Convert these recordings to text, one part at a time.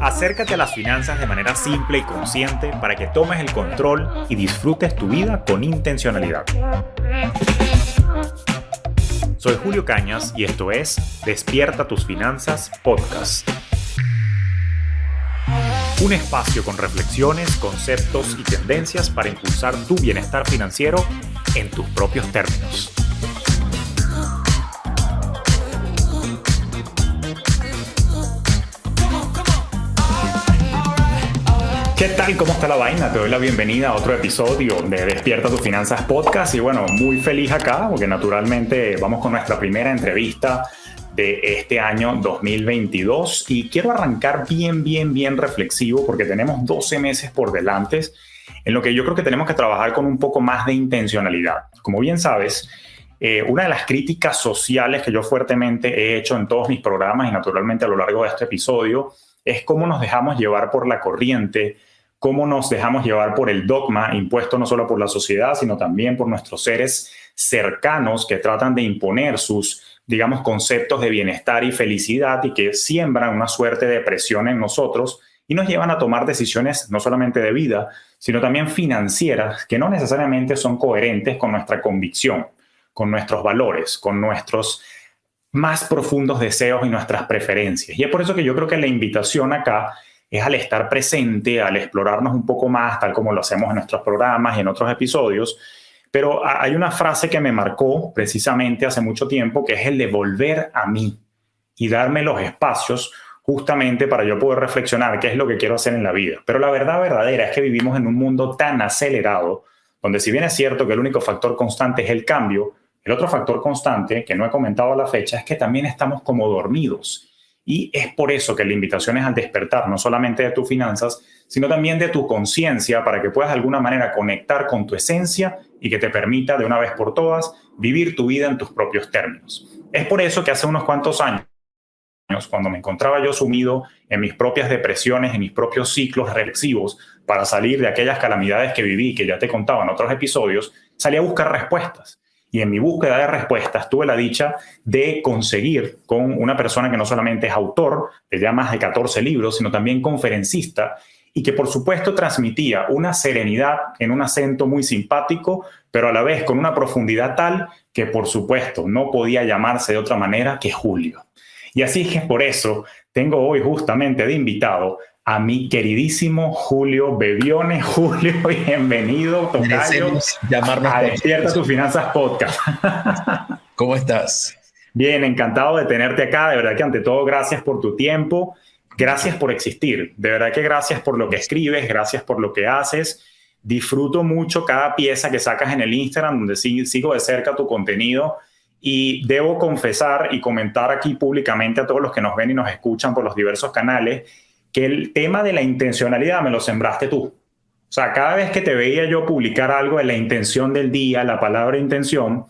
Acércate a las finanzas de manera simple y consciente para que tomes el control y disfrutes tu vida con intencionalidad. Soy Julio Cañas y esto es Despierta tus Finanzas Podcast. Un espacio con reflexiones, conceptos y tendencias para impulsar tu bienestar financiero en tus propios términos. ¿Qué tal? ¿Cómo está la vaina? Te doy la bienvenida a otro episodio de Despierta tus Finanzas Podcast y bueno, muy feliz acá porque naturalmente vamos con nuestra primera entrevista de este año 2022 y quiero arrancar bien reflexivo porque tenemos 12 meses por delante en lo que yo creo que tenemos que trabajar con un poco más de intencionalidad. Como bien sabes, una de las críticas sociales que yo fuertemente he hecho en todos mis programas y naturalmente a lo largo de este episodio es cómo nos dejamos llevar por la corriente, cómo nos dejamos llevar por el dogma impuesto no solo por la sociedad, sino también por nuestros seres cercanos que tratan de imponer sus, digamos, conceptos de bienestar y felicidad y que siembran una suerte de presión en nosotros y nos llevan a tomar decisiones no solamente de vida, sino también financieras que no necesariamente son coherentes con nuestra convicción, con nuestros valores, con nuestros más profundos deseos y nuestras preferencias. Y es por eso que yo creo que la invitación acá es al estar presente, al explorarnos un poco más, tal como lo hacemos en nuestros programas y en otros episodios. Pero hay una frase que me marcó precisamente hace mucho tiempo, que es el de volver a mí y darme los espacios justamente para yo poder reflexionar qué es lo que quiero hacer en la vida. Pero la verdad verdadera es que vivimos en un mundo tan acelerado, donde si bien es cierto que el único factor constante es el cambio, el otro factor constante, que no he comentado a la fecha, es que también estamos como dormidos. Y es por eso que la invitación es al despertar, no solamente de tus finanzas, sino también de tu conciencia, para que puedas de alguna manera conectar con tu esencia y que te permita de una vez por todas vivir tu vida en tus propios términos. Es por eso que hace unos cuantos años, cuando me encontraba yo sumido en mis propias depresiones, en mis propios ciclos reflexivos, para salir de aquellas calamidades que viví, que ya te contaba en otros episodios, salí a buscar respuestas. Y en mi búsqueda de respuestas tuve la dicha de conseguir con una persona que no solamente es autor de ya más de 14 libros, sino también conferencista y que por supuesto transmitía una serenidad en un acento muy simpático, pero a la vez con una profundidad tal que por supuesto no podía llamarse de otra manera que Julio. Y así es que por eso tengo hoy justamente de invitado a mi queridísimo Julio Bebione. Julio, bienvenido, tocayo, a Despierta tus Finanzas Podcast. ¿Cómo estás? Bien, encantado de tenerte acá. De verdad que ante todo, gracias por tu tiempo. Gracias por existir. De verdad que gracias por lo que escribes, gracias por lo que haces. Disfruto mucho cada pieza que sacas en el Instagram, donde sigo de cerca tu contenido. Y debo confesar y comentar aquí públicamente a todos los que nos ven y nos escuchan por los diversos canales, que el tema de la intencionalidad me lo sembraste tú. O sea, cada vez que te veía yo publicar algo de la intención del día, la palabra intención,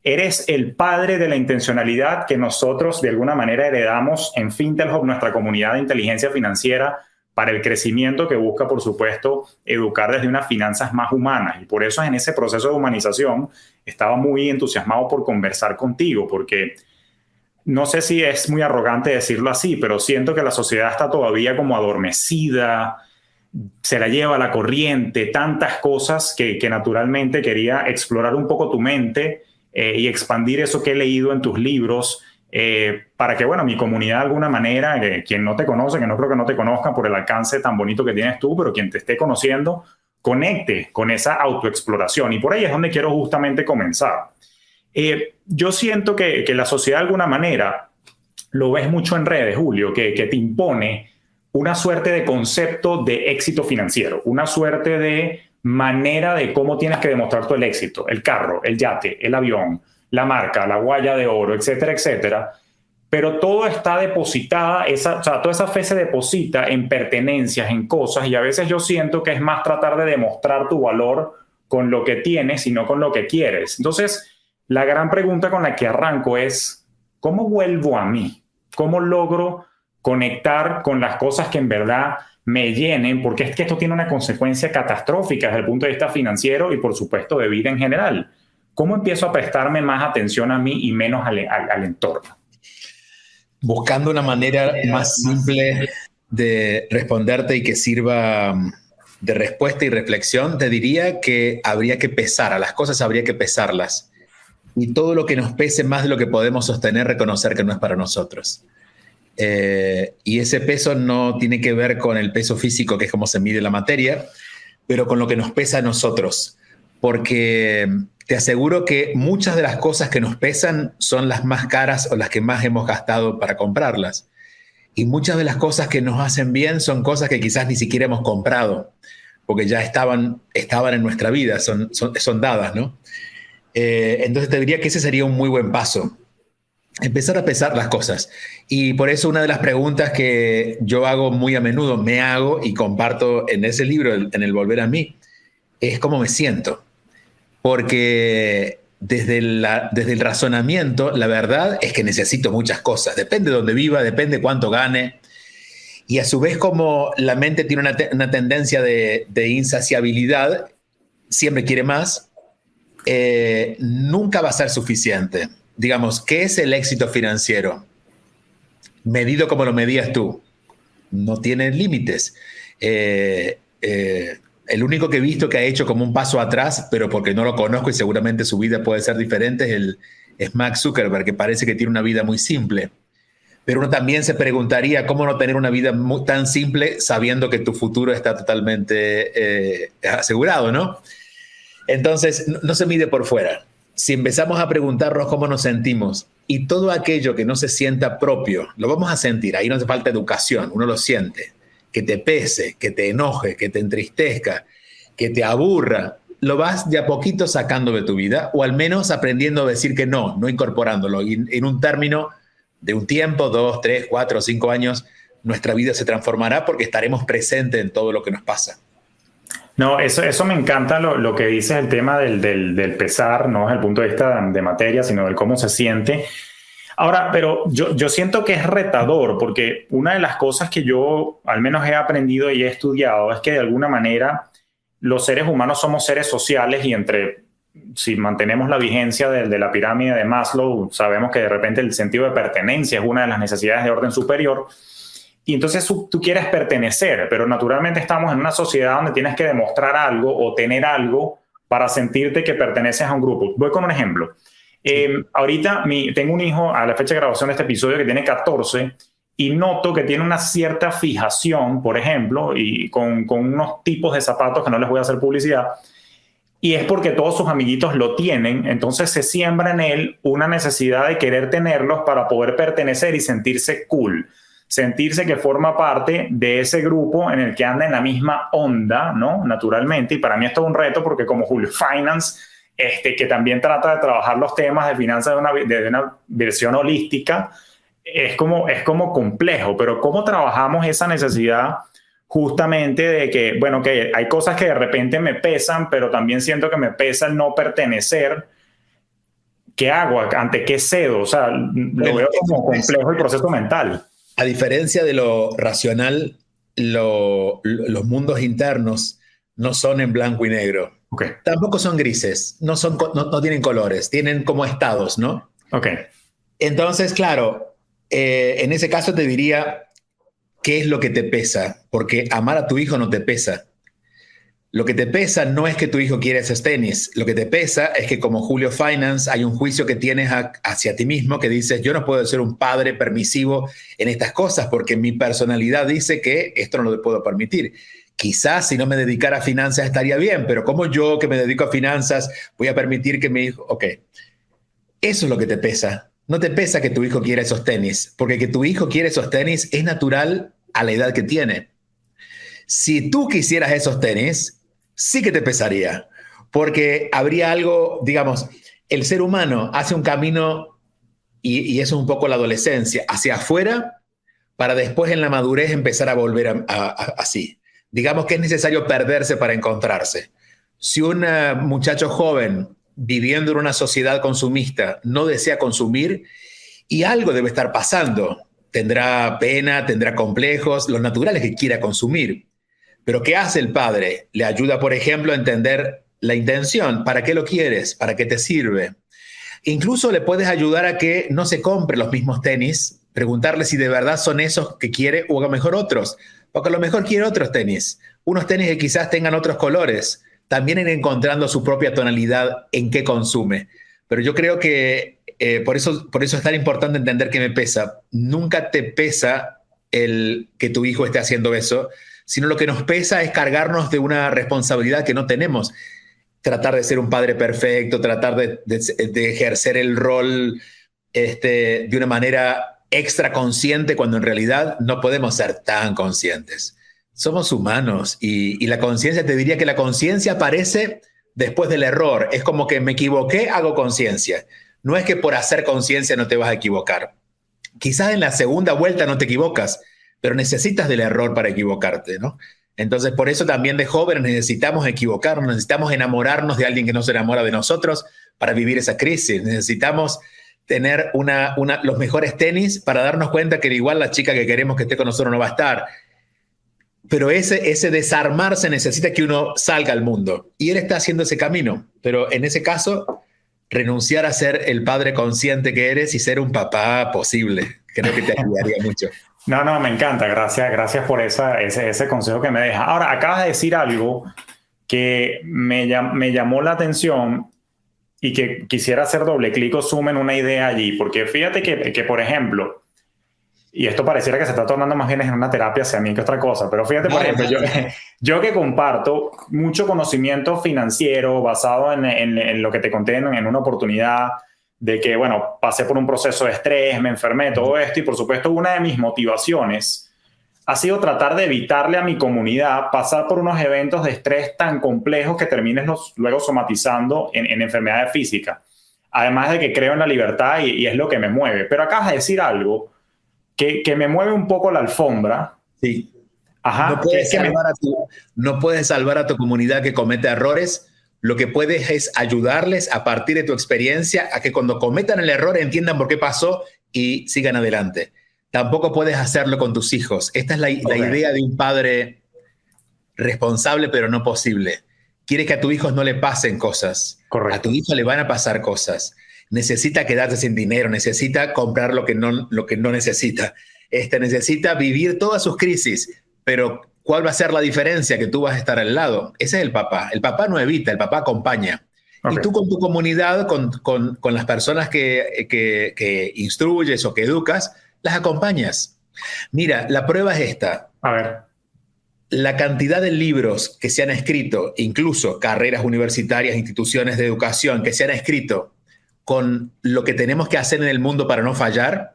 eres el padre de la intencionalidad que nosotros de alguna manera heredamos en Fintech Hub, nuestra comunidad de inteligencia financiera, para el crecimiento que busca, por supuesto, educar desde unas finanzas más humanas. Y por eso en ese proceso de humanización estaba muy entusiasmado por conversar contigo, porque no sé si es muy arrogante decirlo así, pero siento que la sociedad está todavía como adormecida, se la lleva la corriente, tantas cosas que naturalmente quería explorar un poco tu mente y expandir eso que he leído en tus libros para que, bueno, mi comunidad de alguna manera, quien no te conoce, que no creo que no te conozcan por el alcance tan bonito que tienes tú, pero quien te esté conociendo, conecte con esa autoexploración. Y por ahí es donde quiero justamente comenzar. Yo siento que la sociedad de alguna manera, lo ves mucho en redes, Julio, que te impone una suerte de concepto de éxito financiero, una suerte de manera de cómo tienes que demostrar tú el éxito, el carro, el yate, el avión, la marca, la hualla de oro, etcétera, etcétera. Pero todo está depositada, toda esa fe se deposita en pertenencias, en cosas, y a veces yo siento que es más tratar de demostrar tu valor con lo que tienes y no con lo que quieres. Entonces, la gran pregunta con la que arranco es, ¿cómo vuelvo a mí? ¿Cómo logro conectar con las cosas que en verdad me llenen? Porque es que esto tiene una consecuencia catastrófica desde el punto de vista financiero y, por supuesto, de vida en general. ¿Cómo empiezo a prestarme más atención a mí y menos al entorno? Buscando una manera más simple de responderte y que sirva de respuesta y reflexión, te diría que habría que pesar, a las cosas habría que pesarlas. Y todo lo que nos pese más de lo que podemos sostener, reconocer que no es para nosotros. Y ese peso no tiene que ver con el peso físico, que es como se mide la materia, pero con lo que nos pesa a nosotros. Porque te aseguro que muchas de las cosas que nos pesan son las más caras o las que más hemos gastado para comprarlas. Y muchas de las cosas que nos hacen bien son cosas que quizás ni siquiera hemos comprado, porque ya estaban en nuestra vida, son dadas, ¿no? Entonces te diría que ese sería un muy buen paso. Empezar a pesar las cosas. Y por eso una de las preguntas que yo hago muy a menudo, me hago y comparto en ese libro, en el Volver a mí, es cómo me siento. Porque desde el razonamiento, la verdad es que necesito muchas cosas. Depende de dónde viva, depende cuánto gane. Y a su vez, como la mente tiene una tendencia de insaciabilidad, siempre quiere más, nunca va a ser suficiente. Digamos, ¿qué es el éxito financiero? Medido como lo medías tú. No tiene límites. El único que he visto que ha hecho como un paso atrás, pero porque no lo conozco y seguramente su vida puede ser diferente, es Mark Zuckerberg, que parece que tiene una vida muy simple. Pero uno también se preguntaría cómo no tener una vida tan simple sabiendo que tu futuro está totalmente asegurado, ¿no? Entonces, no se mide por fuera. Si empezamos a preguntarnos cómo nos sentimos y todo aquello que no se sienta propio, lo vamos a sentir. Ahí no hace falta educación, uno lo siente. Que te pese, que te enoje, que te entristezca, que te aburra, lo vas de a poquito sacando de tu vida, o al menos aprendiendo a decir que no incorporándolo. Y en un término de un tiempo, 2, 3, 4, 5 años, nuestra vida se transformará porque estaremos presentes en todo lo que nos pasa. No, eso me encanta lo que dices, el tema del pesar, no desde el punto de vista de materia, sino del cómo se siente. Ahora, pero yo siento que es retador, porque una de las cosas que yo al menos he aprendido y he estudiado es que de alguna manera los seres humanos somos seres sociales y si mantenemos la vigencia de la pirámide de Maslow, sabemos que de repente el sentido de pertenencia es una de las necesidades de orden superior. Y entonces tú quieres pertenecer, pero naturalmente estamos en una sociedad donde tienes que demostrar algo o tener algo para sentirte que perteneces a un grupo. Voy con un ejemplo. Ahorita tengo un hijo a la fecha de grabación de este episodio que tiene 14 y noto que tiene una cierta fijación, por ejemplo, y con unos tipos de zapatos que no les voy a hacer publicidad, y es porque todos sus amiguitos lo tienen, entonces se siembra en él una necesidad de querer tenerlos para poder pertenecer y sentirse cool, sentirse que forma parte de ese grupo en el que anda en la misma onda, ¿no? Naturalmente, y para mí esto es un reto porque como Julio Finance, que también trata de trabajar los temas de finanzas de una versión holística, es como complejo, pero ¿cómo trabajamos esa necesidad justamente de que, bueno, que hay cosas que de repente me pesan, pero también siento que me pesa el no pertenecer? ¿Qué hago? ¿Ante qué cedo? O sea, lo veo como complejo el proceso mental. A diferencia de lo racional, los mundos internos no son en blanco y negro. Okay. Tampoco son grises, no tienen colores, tienen como estados, ¿no? Okay. Entonces, claro, en ese caso te diría, ¿qué es lo que te pesa? Porque amar a tu hijo no te pesa. Lo que te pesa no es que tu hijo quiera esos tenis. Lo que te pesa es que como Julio Finance hay un juicio que tienes hacia ti mismo que dices, yo no puedo ser un padre permisivo en estas cosas porque mi personalidad dice que esto no lo puedo permitir. Quizás si no me dedicara a finanzas estaría bien, pero como yo que me dedico a finanzas voy a permitir que mi hijo... Ok, eso es lo que te pesa. No te pesa que tu hijo quiera esos tenis, porque que tu hijo quiera esos tenis es natural a la edad que tiene. Si tú quisieras esos tenis, sí que te pesaría, porque habría algo, digamos, el ser humano hace un camino, y eso es un poco la adolescencia, hacia afuera, para después en la madurez empezar a volver así. Digamos que es necesario perderse para encontrarse. Si un muchacho joven viviendo en una sociedad consumista no desea consumir, y algo debe estar pasando, tendrá pena, tendrá complejos, lo natural es que quiera consumir. Pero ¿qué hace el padre? Le ayuda, por ejemplo, a entender la intención. ¿Para qué lo quieres? ¿Para qué te sirve? Incluso le puedes ayudar a que no se compre los mismos tenis, preguntarle si de verdad son esos que quiere o a lo mejor otros, porque a lo mejor quiere otros tenis, unos tenis que quizás tengan otros colores, también ir encontrando su propia tonalidad en qué consume. Pero yo creo que por eso es tan importante entender que me pesa. Nunca te pesa el que tu hijo esté haciendo eso, sino lo que nos pesa es cargarnos de una responsabilidad que no tenemos. Tratar de ser un padre perfecto, tratar de ejercer el rol de una manera extra consciente cuando en realidad no podemos ser tan conscientes. Somos humanos y la conciencia, te diría que la conciencia aparece después del error. Es como que me equivoqué, hago conciencia. No es que por hacer conciencia no te vas a equivocar. Quizás en la segunda vuelta no te equivocas, pero necesitas del error para equivocarte, ¿no? Entonces, por eso también de jóvenes necesitamos equivocarnos, necesitamos enamorarnos de alguien que no se enamora de nosotros para vivir esa crisis. Necesitamos tener los mejores tenis para darnos cuenta que igual la chica que queremos que esté con nosotros no va a estar. Pero ese desarmarse necesita que uno salga al mundo. Y él está haciendo ese camino. Pero en ese caso, renunciar a ser el padre consciente que eres y ser un papá posible. Creo que te ayudaría mucho. No, me encanta. Gracias por ese consejo que me deja. Ahora, acabas de decir algo que me llamó la atención y que quisiera hacer doble clic o zoom en una idea allí. Porque fíjate que, por ejemplo, y esto pareciera que se está tornando más bien en una terapia hacia mí que otra cosa, pero fíjate, por ejemplo, yo que comparto mucho conocimiento financiero basado en lo que te conté en una oportunidad de que, bueno, pasé por un proceso de estrés, me enfermé, todo esto, y por supuesto una de mis motivaciones ha sido tratar de evitarle a mi comunidad pasar por unos eventos de estrés tan complejos que termines luego somatizando en enfermedades físicas. Además de que creo en la libertad y es lo que me mueve. Pero acabas de decir algo que me mueve un poco la alfombra. Sí. Ajá. No puedes salvar a tu comunidad que comete errores. Lo que puedes es ayudarles a partir de tu experiencia a que cuando cometan el error entiendan por qué pasó y sigan adelante. Tampoco puedes hacerlo con tus hijos. Esta es la idea de un padre responsable pero no posible. Quiere que a tus hijos no le pasen cosas. Correcto. A tu hijo le van a pasar cosas. Necesita quedarse sin dinero, necesita comprar lo que no necesita. Necesita vivir todas sus crisis, pero ¿cuál va a ser la diferencia? Que tú vas a estar al lado. Ese es el papá. El papá no evita, el papá acompaña. Okay. Y tú con tu comunidad, con las personas que instruyes o que educas, las acompañas. Mira, la prueba es esta. A ver. La cantidad de libros que se han escrito, incluso carreras universitarias, instituciones de educación que se han escrito con lo que tenemos que hacer en el mundo para no fallar,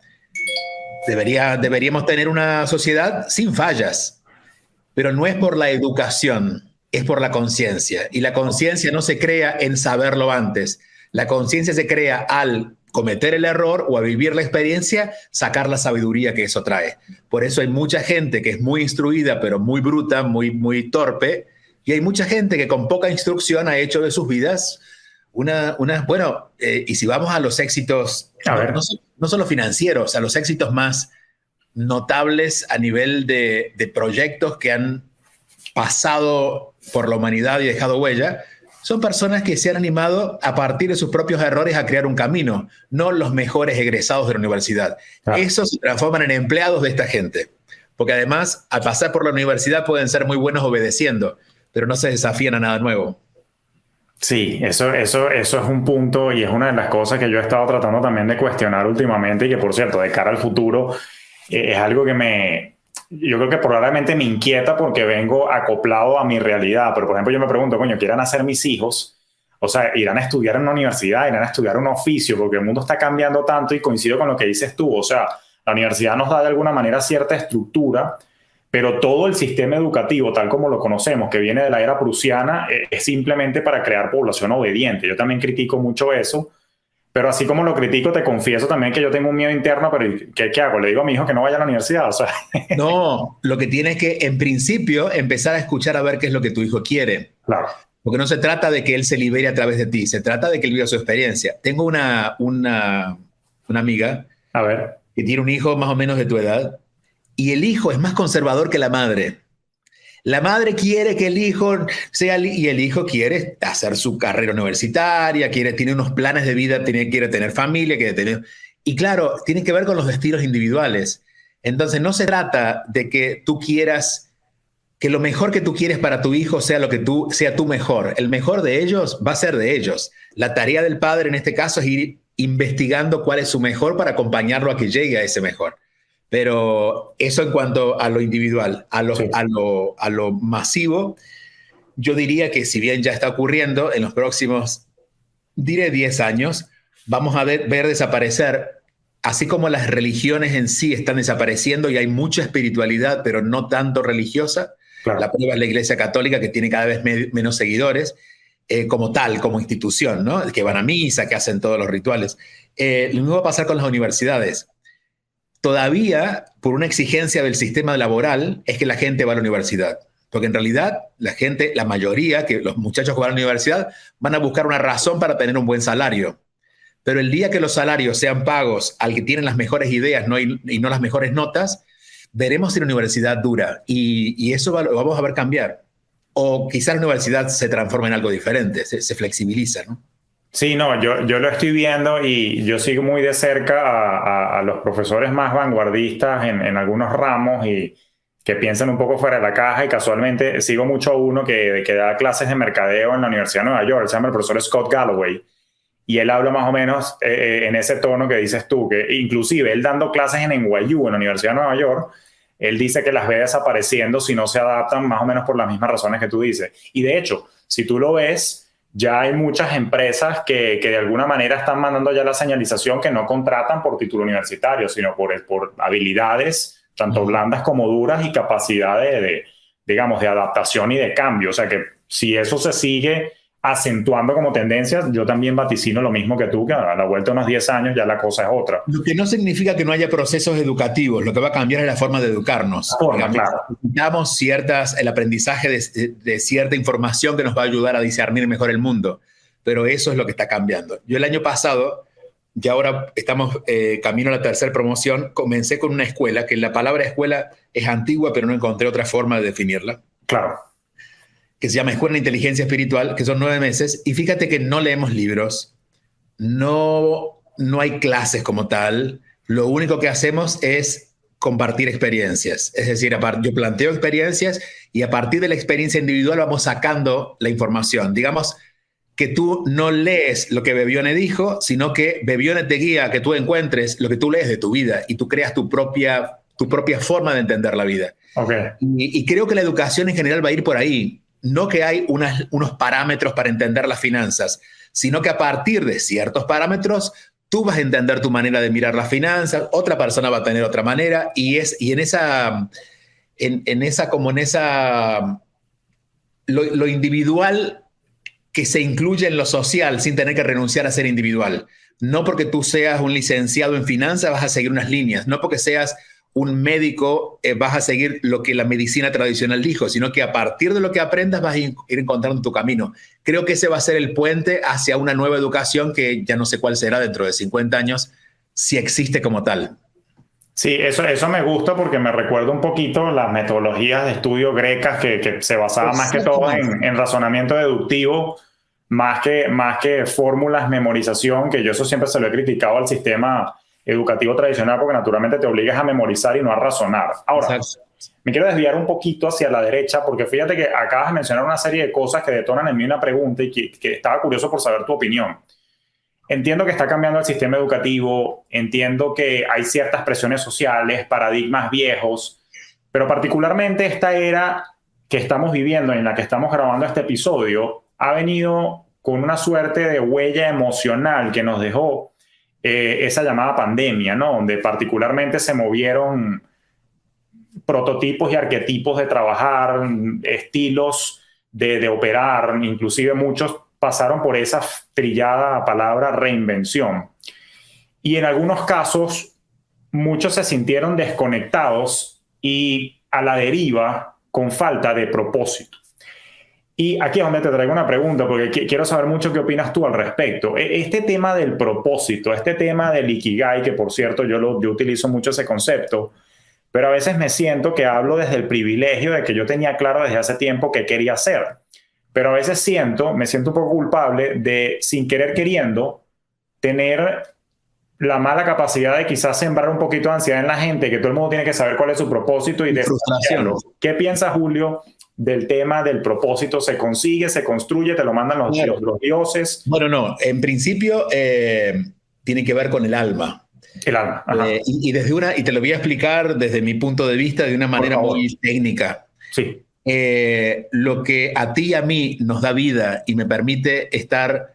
deberíamos tener una sociedad sin fallas. Pero no es por la educación, es por la conciencia. Y la conciencia no se crea en saberlo antes. La conciencia se crea al cometer el error o a vivir la experiencia, sacar la sabiduría que eso trae. Por eso hay mucha gente que es muy instruida, pero muy bruta, muy torpe. Y hay mucha gente que con poca instrucción ha hecho de sus vidas y si vamos a los éxitos, no solo financieros, a los éxitos más notables a nivel de proyectos que han pasado por la humanidad y dejado huella, son personas que se han animado a partir de sus propios errores a crear un camino, no los mejores egresados de la universidad. Claro. Esos se transforman en empleados de esta gente, porque además al pasar por la universidad pueden ser muy buenos obedeciendo, pero no se desafían a nada nuevo. Sí, eso es un punto y es una de las cosas que yo he estado tratando también de cuestionar últimamente y que, por cierto, de cara al futuro es algo que yo creo que probablemente me inquieta porque vengo acoplado a mi realidad. Pero, por ejemplo, yo me pregunto, ¿qué irán a hacer mis hijos? O sea, irán a estudiar en una universidad, irán a estudiar un oficio, porque el mundo está cambiando tanto y coincido con lo que dices tú. O sea, la universidad nos da de alguna manera cierta estructura, pero todo el sistema educativo, tal como lo conocemos, que viene de la era prusiana, es simplemente para crear población obediente. Yo también critico mucho eso, pero así como lo critico, te confieso también que yo tengo un miedo interno, pero ¿qué hago? Le digo a mi hijo que no vaya a la universidad, o sea. No, lo que tienes que, en principio, empezar a escuchar a ver qué es lo que tu hijo quiere. Claro. Porque no se trata de que él se libere a través de ti, se trata de que él viva su experiencia. Tengo una amiga que tiene un hijo más o menos de tu edad, y el hijo es más conservador que la madre. La madre quiere que el hijo sea, y el hijo quiere hacer su carrera universitaria, tiene unos planes de vida, quiere tener familia, Y claro, tiene que ver con los destinos individuales. Entonces, no se trata de que tú quieras que lo mejor que tú quieres para tu hijo sea lo que sea tu mejor. El mejor de ellos va a ser de ellos. La tarea del padre en este caso es ir investigando cuál es su mejor para acompañarlo a que llegue a ese mejor. Pero eso en cuanto a lo individual, Sí. a lo masivo, yo diría que si bien ya está ocurriendo, en los próximos, diré 10 años, vamos a ver desaparecer, así como las religiones en sí están desapareciendo y hay mucha espiritualidad, pero no tanto religiosa. La Claro. prueba es la Iglesia Católica, que tiene cada vez menos seguidores, como tal, como institución, ¿no? Que van a misa, que hacen todos los rituales. Lo mismo va a pasar con las universidades. Todavía, por una exigencia del sistema laboral, es que la gente va a la universidad. Porque en realidad la gente, la mayoría, que los muchachos que van a la universidad, van a buscar una razón para tener un buen salario. Pero el día que los salarios sean pagos al que tienen las mejores ideas y no las mejores notas, veremos si la universidad dura. Y eso lo vamos a ver cambiar. O quizás la universidad se transforma en algo diferente, se flexibiliza, ¿no? Sí, no, yo lo estoy viendo y yo sigo muy de cerca a los profesores más vanguardistas en algunos ramos y que piensan un poco fuera de la caja, y casualmente sigo mucho a uno que da clases de mercadeo en la Universidad de Nueva York. Se llama el profesor Scott Galloway, y él habla más o menos en ese tono que dices tú, que inclusive él dando clases en NYU, en la Universidad de Nueva York, él dice que las ve desapareciendo si no se adaptan, más o menos por las mismas razones que tú dices. Y de hecho, si tú lo ves, ya hay muchas empresas que de alguna manera están mandando ya la señalización que no contratan por título universitario, sino por habilidades, tanto blandas como duras, y capacidad digamos, de adaptación y de cambio. O sea que si eso se sigue acentuando como tendencia, yo también vaticino lo mismo que tú, que a la vuelta de unos 10 años ya la cosa es otra. Lo que no significa que no haya procesos educativos, lo que va a cambiar es la forma de educarnos. Forma, claro. Necesitamos el aprendizaje de cierta información que nos va a ayudar a discernir mejor el mundo, pero eso es lo que está cambiando. Yo el año pasado, y ahora estamos camino a la tercera promoción, comencé con una escuela, que la palabra escuela es antigua, pero no encontré otra forma de definirla. Claro. Que se llama Escuela de Inteligencia Espiritual, que son 9 meses, y fíjate que no leemos libros, no hay clases como tal, lo único que hacemos es compartir experiencias. Es decir, yo planteo experiencias y a partir de la experiencia individual vamos sacando la información. Digamos que tú no lees lo que Bebione dijo, sino que Bebione te guía a que tú encuentres lo que tú lees de tu vida y tú creas tu propia forma de entender la vida. Okay. Y creo que la educación en general va a ir por ahí. No que hay unos parámetros para entender las finanzas, sino que a partir de ciertos parámetros tú vas a entender tu manera de mirar las finanzas, otra persona va a tener otra manera, lo individual que se incluye en lo social sin tener que renunciar a ser individual. No porque tú seas un licenciado en finanzas vas a seguir unas líneas, no porque seas un médico vas a seguir lo que la medicina tradicional dijo, sino que a partir de lo que aprendas vas a ir encontrando tu camino. Creo que ese va a ser el puente hacia una nueva educación que ya no sé cuál será dentro de 50 años, si existe como tal. Sí, eso me gusta porque me recuerda un poquito las metodologías de estudio grecas que se basaban más que todo en razonamiento deductivo, más que fórmulas, memorización, que yo eso siempre se lo he criticado al sistema educativo tradicional, porque naturalmente te obligas a memorizar y no a razonar. Ahora, me quiero desviar un poquito hacia la derecha, porque fíjate que acabas de mencionar una serie de cosas que detonan en mí una pregunta y que estaba curioso por saber tu opinión. Entiendo que está cambiando el sistema educativo, entiendo que hay ciertas presiones sociales, paradigmas viejos, pero particularmente esta era que estamos viviendo, en la que estamos grabando este episodio, ha venido con una suerte de huella emocional que nos dejó esa llamada pandemia, ¿no? Donde particularmente se movieron prototipos y arquetipos de trabajar, estilos de operar, inclusive muchos pasaron por esa trillada palabra reinvención. Y en algunos casos, muchos se sintieron desconectados y a la deriva con falta de propósito. Y aquí es donde te traigo una pregunta, porque quiero saber mucho qué opinas tú al respecto. Este tema del propósito, este tema del Ikigai, que por cierto yo utilizo mucho ese concepto, pero a veces me siento que hablo desde el privilegio de que yo tenía claro desde hace tiempo qué quería hacer. Pero a veces me siento un poco culpable de, sin querer queriendo, tener la mala capacidad de quizás sembrar un poquito de ansiedad en la gente, que todo el mundo tiene que saber cuál es su propósito y frustración. ¿Qué piensa Julio del tema del propósito? ¿Se consigue, se construye, te lo mandan los dioses? Bueno, no, en principio tiene que ver con el alma. El alma. Y te lo voy a explicar desde mi punto de vista de una manera muy técnica. Sí. Lo que a ti y a mí nos da vida y me permite estar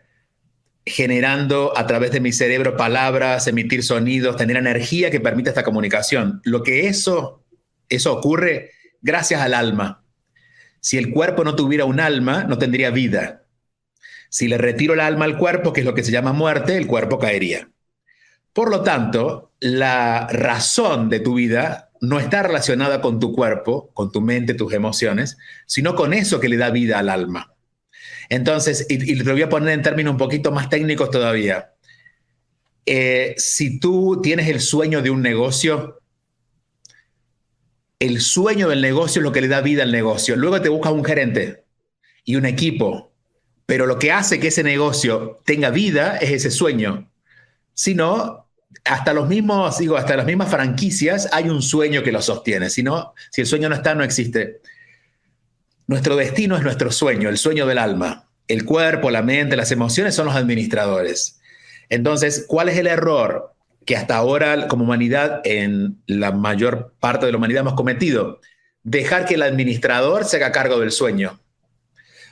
generando a través de mi cerebro palabras, emitir sonidos, tener energía que permite esta comunicación. Lo que eso ocurre gracias al alma. Si el cuerpo no tuviera un alma, no tendría vida. Si le retiro el alma al cuerpo, que es lo que se llama muerte, el cuerpo caería. Por lo tanto, la razón de tu vida no está relacionada con tu cuerpo, con tu mente, tus emociones, sino con eso que le da vida al alma. Entonces, y lo voy a poner en términos un poquito más técnicos todavía. Si tú tienes el sueño de un negocio, el sueño del negocio es lo que le da vida al negocio. Luego te buscas un gerente y un equipo, pero lo que hace que ese negocio tenga vida es ese sueño. Si no, hasta las mismas franquicias hay un sueño que lo sostiene. Si el sueño no está, no existe. Nuestro destino es nuestro sueño, el sueño del alma. El cuerpo, la mente, las emociones son los administradores. Entonces, ¿cuál es el error que hasta ahora como humanidad, en la mayor parte de la humanidad hemos cometido? Dejar que el administrador se haga cargo del sueño.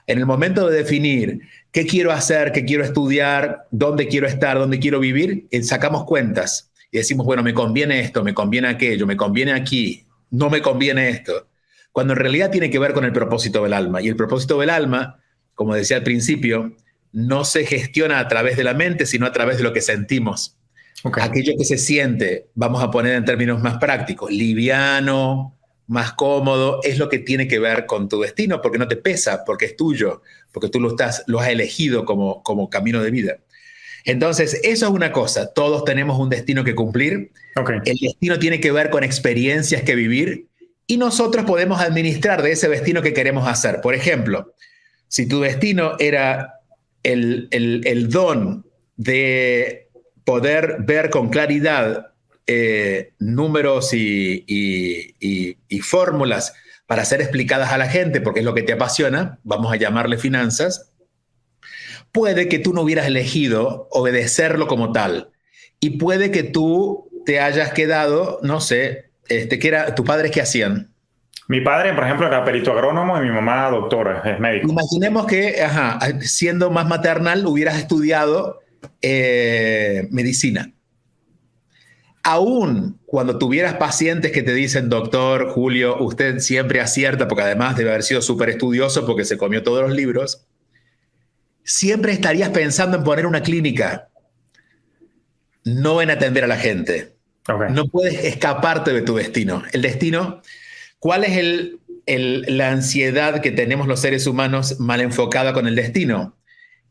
En el momento de definir qué quiero hacer, qué quiero estudiar, dónde quiero estar, dónde quiero vivir, sacamos cuentas y decimos, bueno, me conviene esto, me conviene aquello, me conviene aquí, no me conviene esto. Cuando en realidad tiene que ver con el propósito del alma. Y el propósito del alma, como decía al principio, no se gestiona a través de la mente, sino a través de lo que sentimos. Okay. Aquello que se siente, vamos a poner en términos más prácticos, liviano, más cómodo, es lo que tiene que ver con tu destino, porque no te pesa, porque es tuyo, porque tú lo has elegido como camino de vida. Entonces, eso es una cosa, todos tenemos un destino que cumplir. Okay. El destino tiene que ver con experiencias que vivir y nosotros podemos administrar de ese destino que queremos hacer. Por ejemplo, si tu destino era el don de poder ver con claridad números y fórmulas para ser explicadas a la gente, porque es lo que te apasiona, vamos a llamarle finanzas, puede que tú no hubieras elegido obedecerlo como tal. Y puede que tú te hayas quedado, no sé, ¿tus padres qué hacían? Mi padre, por ejemplo, era perito agrónomo y mi mamá doctora, es médico. Imaginemos que, siendo más maternal, hubieras estudiado medicina. Aún cuando tuvieras pacientes que te dicen, doctor Julio, usted siempre acierta, porque además debe haber sido súper estudioso porque se comió todos los libros, siempre estarías pensando en poner una clínica, no en atender a la gente. Okay. No puedes escaparte de tu destino. El destino, ¿cuál es la ansiedad que tenemos los seres humanos mal enfocada con el destino?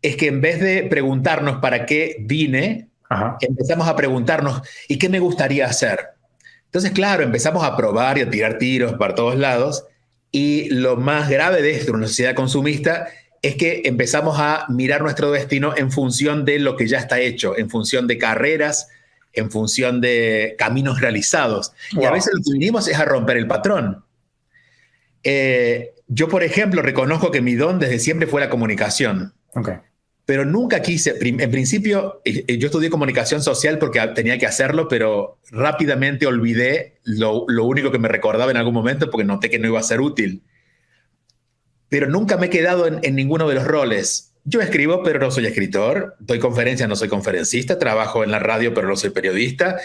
Es que en vez de preguntarnos para qué vine, empezamos a preguntarnos, ¿y qué me gustaría hacer? Entonces, claro, empezamos a probar y a tirar tiros para todos lados. Y lo más grave de esto en una sociedad consumista es que empezamos a mirar nuestro destino en función de lo que ya está hecho, en función de carreras, en función de caminos realizados. Wow. Y a veces lo que vinimos es a romper el patrón. Yo, por ejemplo, reconozco que mi don desde siempre fue la comunicación. Okay. Pero nunca quise, en principio, yo estudié comunicación social porque tenía que hacerlo, pero rápidamente olvidé lo único que me recordaba en algún momento porque noté que no iba a ser útil. Pero nunca me he quedado en ninguno de los roles. Yo escribo, pero no soy escritor. Doy conferencias, no soy conferencista. Trabajo en la radio, pero no soy periodista.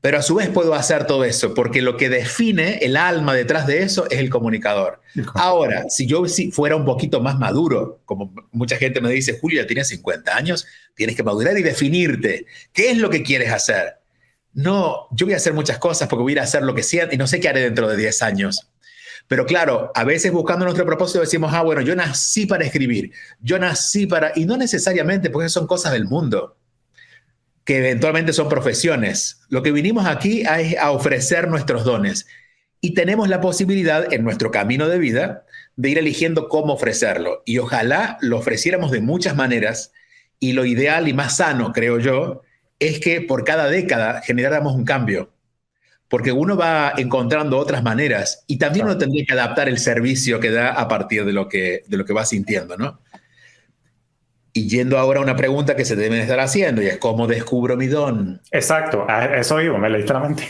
Pero a su vez puedo hacer todo eso, porque lo que define el alma detrás de eso es el comunicador. Ahora, si yo fuera un poquito más maduro, como mucha gente me dice, Julio, ya tienes 50 años, tienes que madurar y definirte. ¿Qué es lo que quieres hacer? No, yo voy a hacer muchas cosas porque voy a ir a hacer lo que sea y no sé qué haré dentro de 10 años. Pero claro, a veces buscando nuestro propósito decimos, bueno, yo nací para escribir, yo nací para... Y no necesariamente, porque son cosas del mundo, que eventualmente son profesiones. Lo que vinimos aquí es a ofrecer nuestros dones. Y tenemos la posibilidad en nuestro camino de vida de ir eligiendo cómo ofrecerlo. Y ojalá lo ofreciéramos de muchas maneras. Y lo ideal y más sano, creo yo, es que por cada década generáramos un cambio, porque uno va encontrando otras maneras y también uno tendría que adaptar el servicio que da a partir de lo que va sintiendo, ¿no? Y yendo ahora a una pregunta que se deben estar haciendo, y es ¿cómo descubro mi don? Exacto, a eso digo, me leíste la mente.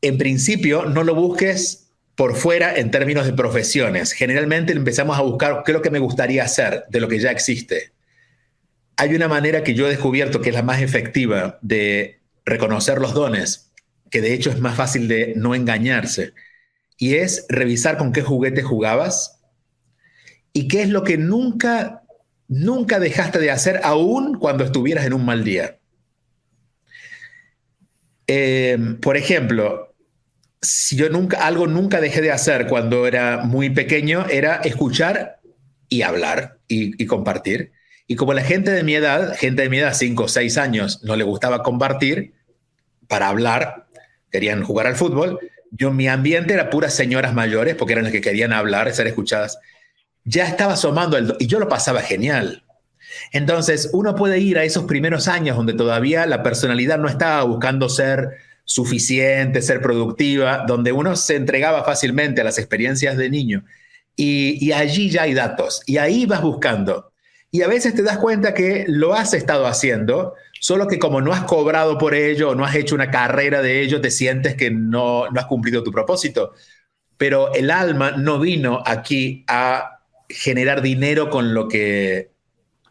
En principio, no lo busques por fuera en términos de profesiones. Generalmente empezamos a buscar qué es lo que me gustaría hacer de lo que ya existe. Hay una manera que yo he descubierto que es la más efectiva de reconocer los dones, que de hecho es más fácil de no engañarse, y es revisar con qué juguete jugabas y qué es lo que nunca dejaste de hacer aún cuando estuvieras en un mal día. Por ejemplo, si yo nunca dejé de hacer cuando era muy pequeño, era escuchar y hablar y compartir. Y como la gente de mi edad, 5 o 6 años, no le gustaba compartir para hablar, querían jugar al fútbol, mi ambiente era puras señoras mayores, porque eran las que querían hablar, ser escuchadas. Ya estaba asomando y yo lo pasaba genial. Entonces, uno puede ir a esos primeros años donde todavía la personalidad no estaba buscando ser suficiente, ser productiva, donde uno se entregaba fácilmente a las experiencias de niño. Y allí ya hay datos. Y ahí vas buscando. Y a veces te das cuenta que lo has estado haciendo, solo que como no has cobrado por ello o no has hecho una carrera de ello, te sientes que no has cumplido tu propósito. Pero el alma no vino aquí a generar dinero con lo que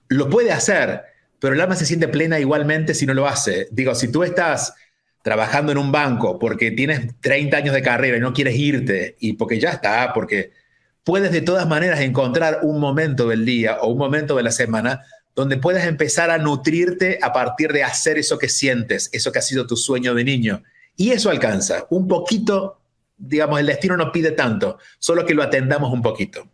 lo puede hacer, pero el alma se siente plena igualmente si no lo hace. Digo, si tú estás trabajando en un banco porque tienes 30 años de carrera y no quieres irte, y porque ya está, porque puedes de todas maneras encontrar un momento del día o un momento de la semana donde puedas empezar a nutrirte a partir de hacer eso que sientes, eso que ha sido tu sueño de niño. Y eso alcanza. Un poquito, digamos, el destino no pide tanto, solo que lo atendamos un poquito.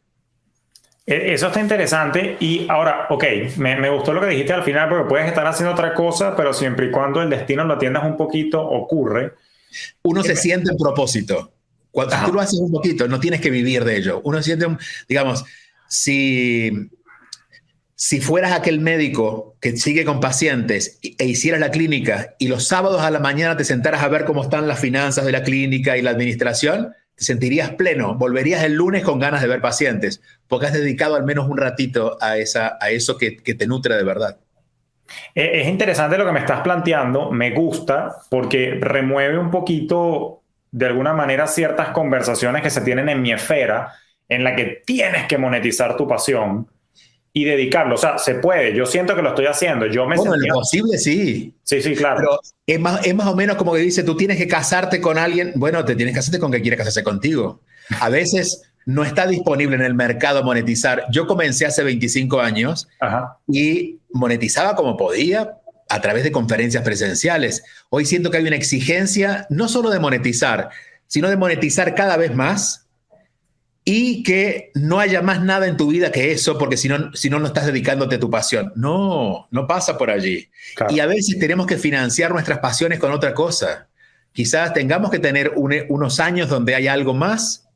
Eso está interesante. Y ahora, ok, me gustó lo que dijiste al final, porque puedes estar haciendo otra cosa, pero siempre y cuando el destino lo atiendas un poquito, ocurre. Uno se siente en propósito. Cuando tú lo haces un poquito, no tienes que vivir de ello. Uno siente, digamos, si fueras aquel médico que sigue con pacientes e hicieras la clínica y los sábados a la mañana te sentaras a ver cómo están las finanzas de la clínica y la administración, te sentirías pleno. Volverías el lunes con ganas de ver pacientes, porque has dedicado al menos un ratito a eso que te nutre de verdad. Es interesante lo que me estás planteando, me gusta, porque remueve un poquito, de alguna manera, ciertas conversaciones que se tienen en mi esfera, en la que tienes que monetizar tu pasión y dedicarlo. O sea, se puede. Yo siento que lo estoy haciendo. Yo me Bueno, en lo posible, sí. Sí, claro. Pero es más o menos como que dice, tú tienes que casarte con alguien. Bueno, te tienes que casarte con quien quiere casarse contigo. A veces no está disponible en el mercado monetizar. Yo comencé hace 25 años y monetizaba como podía a través de conferencias presenciales. Hoy siento que hay una exigencia no solo de monetizar, sino de monetizar cada vez más y que no haya más nada en tu vida que eso, porque si no estás dedicándote a tu pasión. No pasa por allí. Claro. Y a veces tenemos que financiar nuestras pasiones con otra cosa. Quizás tengamos que tener unos años donde hay algo más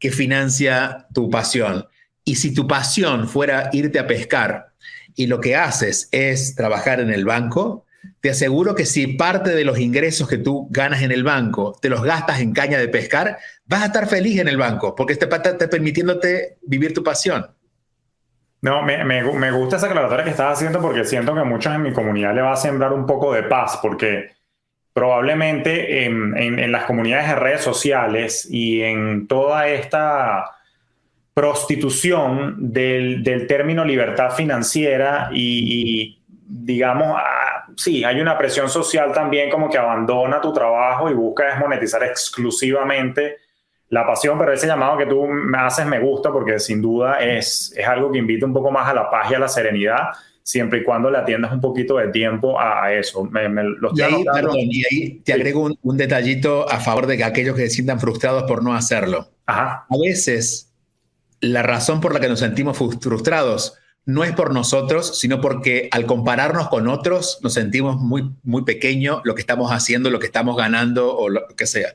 que financia tu pasión. Y si tu pasión fuera irte a pescar y lo que haces es trabajar en el banco, te aseguro que si parte de los ingresos que tú ganas en el banco te los gastas en caña de pescar, vas a estar feliz en el banco porque está permitiéndote vivir tu pasión. No, me gusta esa aclaratoria que estás haciendo, porque siento que a muchos en mi comunidad le va a sembrar un poco de paz, porque probablemente en las comunidades de redes sociales y en toda esta prostitución del término libertad financiera y digamos, sí, hay una presión social también, como que abandona tu trabajo y busca desmonetizar exclusivamente la pasión, pero ese llamado que tú me haces me gusta, porque sin duda es algo que invita un poco más a la paz y a la serenidad, siempre y cuando le atiendas un poquito de tiempo a eso. Y ahí te agrego un detallito a favor de que aquellos que se sientan frustrados por no hacerlo. Ajá. A veces la razón por la que nos sentimos frustrados no es por nosotros, sino porque al compararnos con otros nos sentimos muy, muy pequeños lo que estamos haciendo, lo que estamos ganando o lo que sea.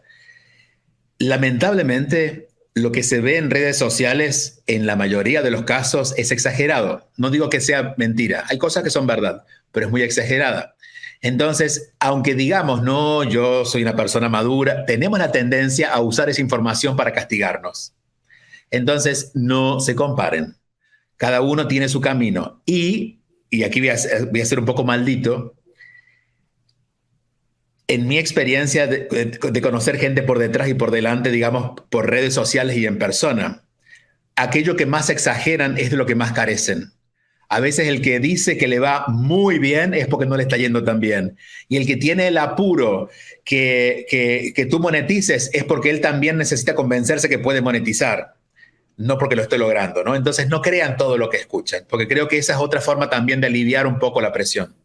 Lamentablemente, lo que se ve en redes sociales en la mayoría de los casos es exagerado. No digo que sea mentira, hay cosas que son verdad, pero es muy exagerada. Entonces, aunque digamos, no, yo soy una persona madura, tenemos la tendencia a usar esa información para castigarnos. Entonces, no se comparen. Cada uno tiene su camino. Y aquí voy a ser un poco maldito, en mi experiencia de conocer gente por detrás y por delante, digamos, por redes sociales y en persona, aquello que más exageran es de lo que más carecen. A veces el que dice que le va muy bien es porque no le está yendo tan bien. Y el que tiene el apuro que tú monetices es porque él también necesita convencerse que puede monetizar, no porque lo esté logrando, ¿no? Entonces no crean todo lo que escuchan, porque creo que esa es otra forma también de aliviar un poco la presión.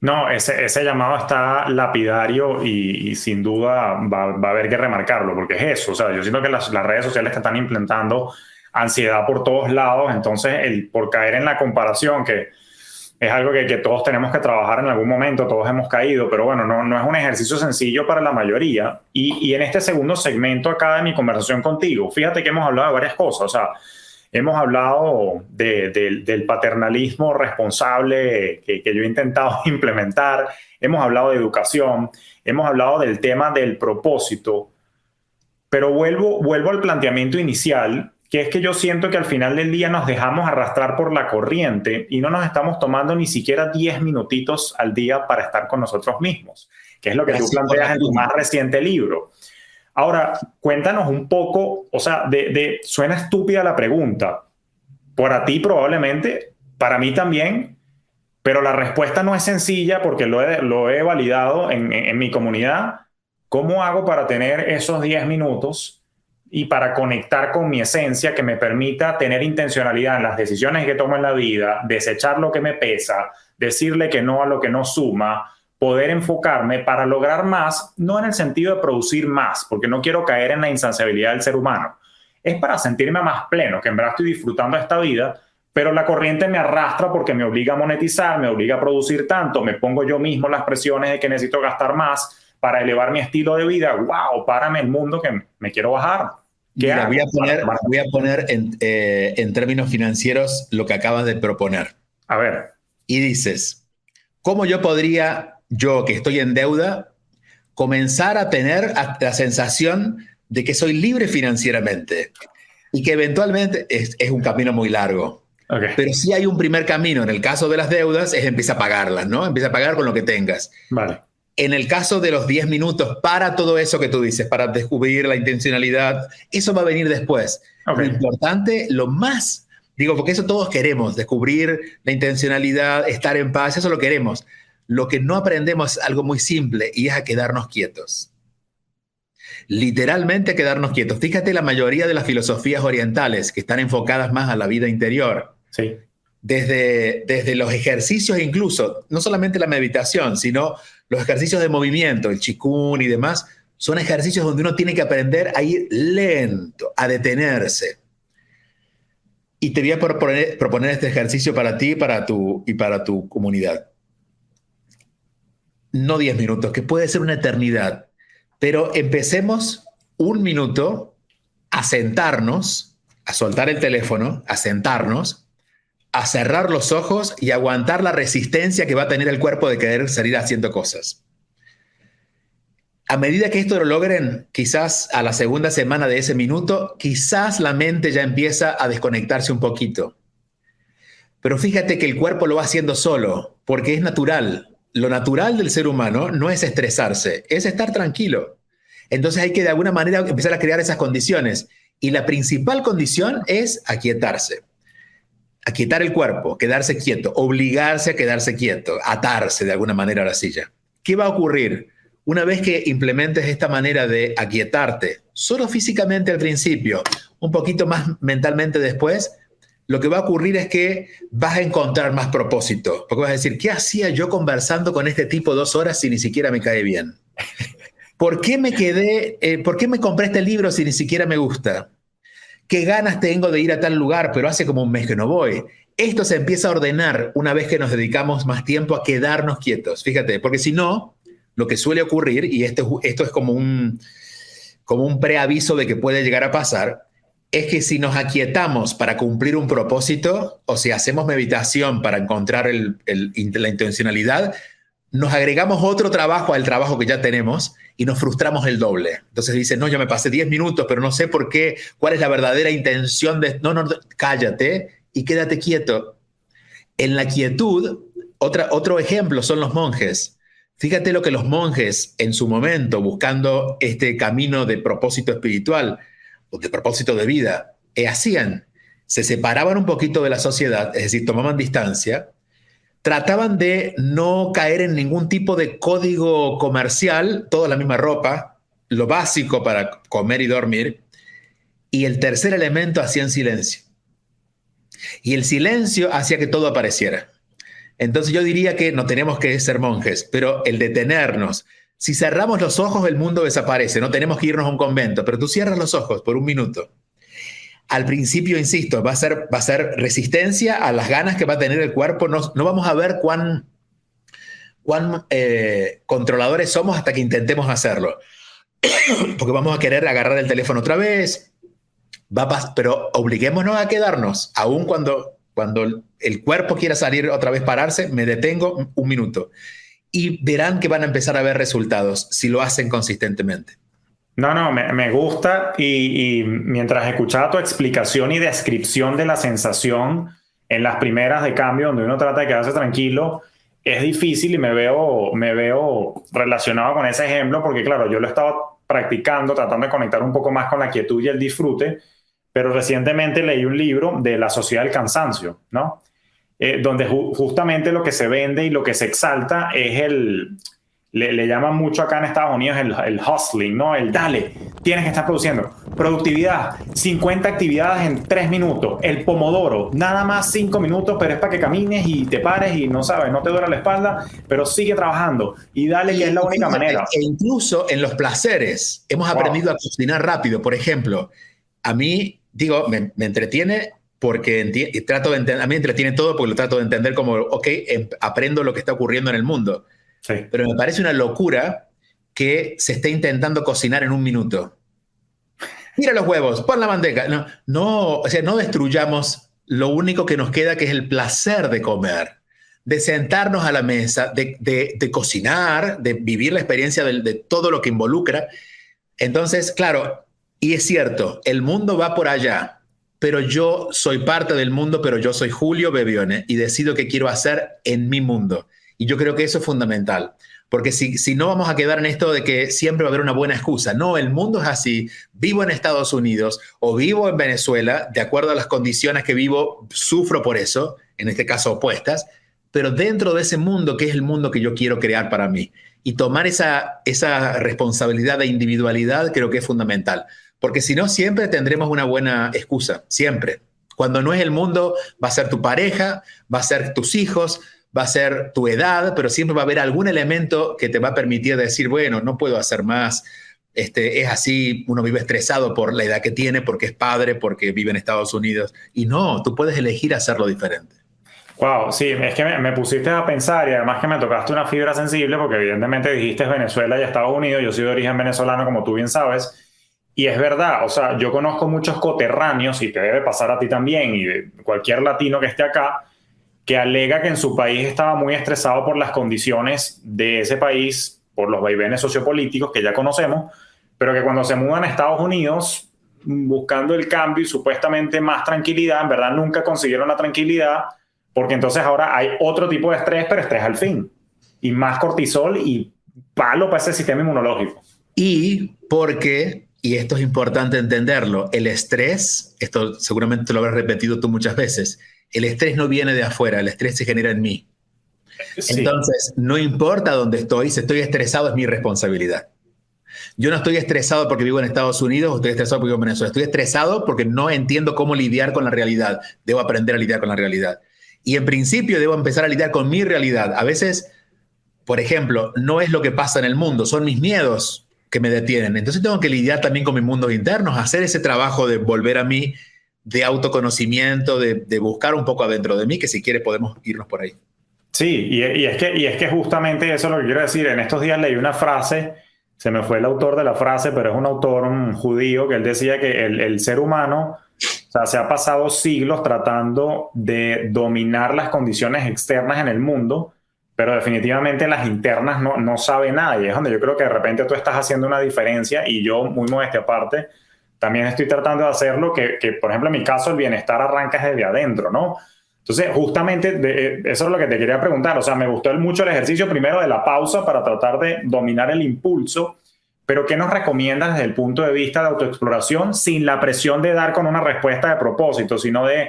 No, ese llamado está lapidario y sin duda va a haber que remarcarlo, porque es eso. O sea, yo siento que las redes sociales te están implementando ansiedad por todos lados, entonces por caer en la comparación, que es algo que todos tenemos que trabajar en algún momento, todos hemos caído, pero bueno, no es un ejercicio sencillo para la mayoría. Y en este segundo segmento acá de mi conversación contigo, fíjate que hemos hablado de varias cosas. O sea, hemos hablado del paternalismo responsable que yo he intentado implementar, hemos hablado de educación, hemos hablado del tema del propósito, pero vuelvo al planteamiento inicial, que es que yo siento que al final del día nos dejamos arrastrar por la corriente y no nos estamos tomando ni siquiera 10 minutitos al día para estar con nosotros mismos, que es lo que tú planteas en tu más reciente libro. Ahora, cuéntanos un poco, o sea, suena estúpida la pregunta, para ti probablemente, para mí también, pero la respuesta no es sencilla porque lo he validado en mi comunidad. ¿Cómo hago para tener esos 10 minutos y para conectar con mi esencia que me permita tener intencionalidad en las decisiones que tomo en la vida, desechar lo que me pesa, decirle que no a lo que no suma, poder enfocarme para lograr más, no en el sentido de producir más, porque no quiero caer en la insaciabilidad del ser humano, es para sentirme más pleno, que en verdad estoy disfrutando de esta vida, pero la corriente me arrastra porque me obliga a monetizar, me obliga a producir tanto, me pongo yo mismo las presiones de que necesito gastar más para elevar mi estilo de vida. ¡Wow! Párame el mundo que me quiero bajar. Mira, voy a poner en términos financieros lo que acabas de proponer. A ver. Y dices, ¿cómo yo que estoy en deuda, comenzar a tener la sensación de que soy libre financieramente? Y que eventualmente es un camino muy largo. Okay. Pero sí hay un primer camino. En el caso de las deudas es empieza a pagarlas, ¿no? Empieza a pagar con lo que tengas. Vale. En el caso de los 10 minutos, para todo eso que tú dices, para descubrir la intencionalidad, eso va a venir después. Okay. Lo importante, porque eso todos queremos, descubrir la intencionalidad, estar en paz, eso lo queremos. Lo que no aprendemos es algo muy simple y es a quedarnos quietos. Literalmente a quedarnos quietos. Fíjate la mayoría de las filosofías orientales que están enfocadas más a la vida interior. Sí. Desde los ejercicios incluso, no solamente la meditación, sino los ejercicios de movimiento, el Qigong y demás, son ejercicios donde uno tiene que aprender a ir lento, a detenerse. Y te voy a proponer este ejercicio para ti y para tu comunidad. No 10 minutos, que puede ser una eternidad, pero empecemos 1 minuto a sentarnos, a soltar el teléfono, a sentarnos, a cerrar los ojos y aguantar la resistencia que va a tener el cuerpo de querer salir haciendo cosas. A medida que esto lo logren, quizás a la segunda semana de ese minuto, quizás la mente ya empieza a desconectarse un poquito. Pero fíjate que el cuerpo lo va haciendo solo, porque es natural. Lo natural del ser humano no es estresarse, es estar tranquilo. Entonces hay que de alguna manera empezar a crear esas condiciones. Y la principal condición es aquietarse. Aquietar el cuerpo, quedarse quieto, obligarse a quedarse quieto, atarse de alguna manera a la silla. ¿Qué va a ocurrir? Una vez que implementes esta manera de aquietarte, solo físicamente al principio, un poquito más mentalmente después, lo que va a ocurrir es que vas a encontrar más propósito. Porque vas a decir, ¿qué hacía yo conversando con este tipo 2 horas si ni siquiera me cae bien? ¿Por qué me compré este libro si ni siquiera me gusta? ¿Qué ganas tengo de ir a tal lugar, pero hace como un mes que no voy? Esto se empieza a ordenar una vez que nos dedicamos más tiempo a quedarnos quietos. Fíjate, porque si no, lo que suele ocurrir, y esto es como un preaviso de que puede llegar a pasar, es que si nos aquietamos para cumplir un propósito, o si hacemos meditación para encontrar la intencionalidad, nos agregamos otro trabajo al trabajo que ya tenemos y nos frustramos el doble. Entonces dice, no, yo me pasé 10 minutos, pero no sé por qué, cuál es la verdadera intención de... No, no, cállate y quédate quieto. En la quietud, otro ejemplo son los monjes. Fíjate lo que los monjes en su momento, buscando este camino de propósito espiritual o de propósito de vida, hacían. Se separaban un poquito de la sociedad, es decir, tomaban distancia, trataban de no caer en ningún tipo de código comercial, toda la misma ropa, lo básico para comer y dormir, y el tercer elemento hacían silencio. Y el silencio hacía que todo apareciera. Entonces yo diría que no tenemos que ser monjes, pero el detenernos. Si cerramos los ojos, el mundo desaparece. No tenemos que irnos a un convento, pero tú cierras los ojos por un minuto. Al principio, insisto, va a ser resistencia a las ganas que va a tener el cuerpo. No vamos a ver cuán controladores somos hasta que intentemos hacerlo. Porque vamos a querer agarrar el teléfono otra vez. Pero obliguémonos a quedarnos, aun cuando el cuerpo quiera salir otra vez, pararse, me detengo un minuto. Y verán que van a empezar a ver resultados si lo hacen consistentemente. No, me gusta y mientras escuchaba tu explicación y descripción de la sensación en las primeras de cambio, donde uno trata de quedarse tranquilo, es difícil y me veo relacionado con ese ejemplo porque, claro, yo lo he estado practicando, tratando de conectar un poco más con la quietud y el disfrute, pero recientemente leí un libro de La Sociedad del Cansancio, ¿no? Donde justamente lo que se vende y lo que se exalta es le llaman mucho acá en Estados Unidos el hustling, ¿no? El dale, tienes que estar produciendo. Productividad, 50 actividades en 3 minutos. El pomodoro, nada más 5 minutos, pero es para que camines y te pares y no sabes, no te duele la espalda, pero sigue trabajando y dale, que es la única manera. E incluso en los placeres, hemos aprendido a cocinar rápido. Por ejemplo, a mí, digo, me entretiene porque trato de entender, a mí me entretiene todo porque lo trato de entender como, ok, aprendo lo que está ocurriendo en el mundo. Sí. Pero me parece una locura que se esté intentando cocinar en un minuto. Mira los huevos, pon la manteca. No, o sea, no destruyamos lo único que nos queda, que es el placer de comer, de sentarnos a la mesa, de cocinar, de vivir la experiencia de todo lo que involucra. Entonces, claro, y es cierto, el mundo va por allá, pero yo soy parte del mundo, pero yo soy Julio Bebione y decido qué quiero hacer en mi mundo. Y yo creo que eso es fundamental, porque si no vamos a quedar en esto de que siempre va a haber una buena excusa. No, el mundo es así. Vivo en Estados Unidos o vivo en Venezuela, de acuerdo a las condiciones que vivo, sufro por eso, en este caso opuestas, pero dentro de ese mundo, que es el mundo que yo quiero crear para mí. Y tomar esa responsabilidad de individualidad creo que es fundamental, porque si no, siempre tendremos una buena excusa, siempre. Cuando no es el mundo, va a ser tu pareja, va a ser tus hijos, va a ser tu edad, pero siempre va a haber algún elemento que te va a permitir decir, bueno, no puedo hacer más, es así, uno vive estresado por la edad que tiene, porque es padre, porque vive en Estados Unidos, y no, tú puedes elegir hacerlo diferente. Wow, sí, es que me pusiste a pensar y además que me tocaste una fibra sensible porque evidentemente dijiste Venezuela y Estados Unidos, yo soy de origen venezolano como tú bien sabes, y es verdad, o sea, yo conozco muchos coterráneos y te debe pasar a ti también y de cualquier latino que esté acá, que alega que en su país estaba muy estresado por las condiciones de ese país, por los vaivenes sociopolíticos que ya conocemos, pero que cuando se mudan a Estados Unidos buscando el cambio y supuestamente más tranquilidad, en verdad nunca consiguieron la tranquilidad, porque entonces ahora hay otro tipo de estrés, pero estrés al fin, y más cortisol y palo para ese sistema inmunológico. Y porque, y esto es importante entenderlo, el estrés, esto seguramente lo habrás repetido tú muchas veces, el estrés no viene de afuera, el estrés se genera en mí. Sí. Entonces, no importa dónde estoy, si estoy estresado es mi responsabilidad. Yo no estoy estresado porque vivo en Estados Unidos o estoy estresado porque vivo en Venezuela. Estoy estresado porque no entiendo cómo lidiar con la realidad. Debo aprender a lidiar con la realidad. Y en principio debo empezar a lidiar con mi realidad. A veces, por ejemplo, no es lo que pasa en el mundo, son mis miedos que me detienen. Entonces tengo que lidiar también con mis mundos internos, hacer ese trabajo de volver a mí, de autoconocimiento, de buscar un poco adentro de mí, que si quieres podemos irnos por ahí. Sí, y es que justamente eso es lo que quiero decir. En estos días leí una frase, se me fue el autor de la frase, pero es un autor judío, que él decía que el ser humano, o sea, se ha pasado siglos tratando de dominar las condiciones externas en el mundo, pero definitivamente las internas no sabe nada, y es donde yo creo que de repente tú estás haciendo una diferencia, y yo, muy modestia aparte, también estoy tratando de hacerlo, que por ejemplo en mi caso el bienestar arranca desde adentro, ¿no? Entonces justamente eso es lo que te quería preguntar, o sea, me gustó mucho el ejercicio primero de la pausa para tratar de dominar el impulso, pero ¿qué nos recomiendas desde el punto de vista de autoexploración sin la presión de dar con una respuesta de propósito, sino de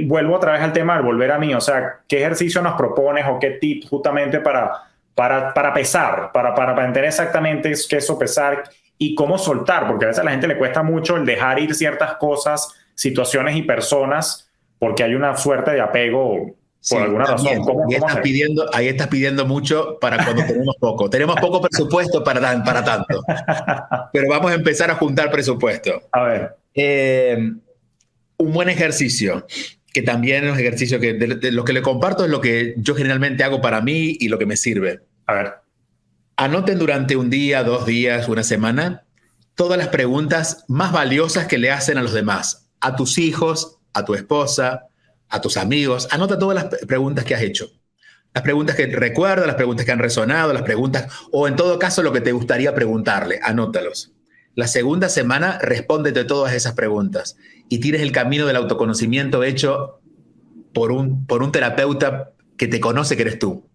vuelvo otra vez al tema del volver a mí, o sea, ¿qué ejercicio nos propones o qué tip justamente para pesar, para entender exactamente qué es sopesar y cómo soltar? Porque a veces a la gente le cuesta mucho el dejar ir ciertas cosas, situaciones y personas, porque hay una suerte de apego por alguna razón. Ahí estás pidiendo mucho para cuando tenemos poco. Tenemos poco presupuesto para tanto, pero vamos a empezar a juntar presupuesto. A ver. Un buen ejercicio, que también es un ejercicio que de lo que le comparto es lo que yo generalmente hago para mí y lo que me sirve. A ver. Anoten durante un día, 2 días, una semana, todas las preguntas más valiosas que le hacen a los demás, a tus hijos, a tu esposa, a tus amigos. Anota todas las preguntas que has hecho. Las preguntas que recuerdas, las preguntas que han resonado, las preguntas, o en todo caso lo que te gustaría preguntarle, anótalos. La segunda semana, respóndete todas esas preguntas y tienes el camino del autoconocimiento hecho por un terapeuta que te conoce, que eres tú.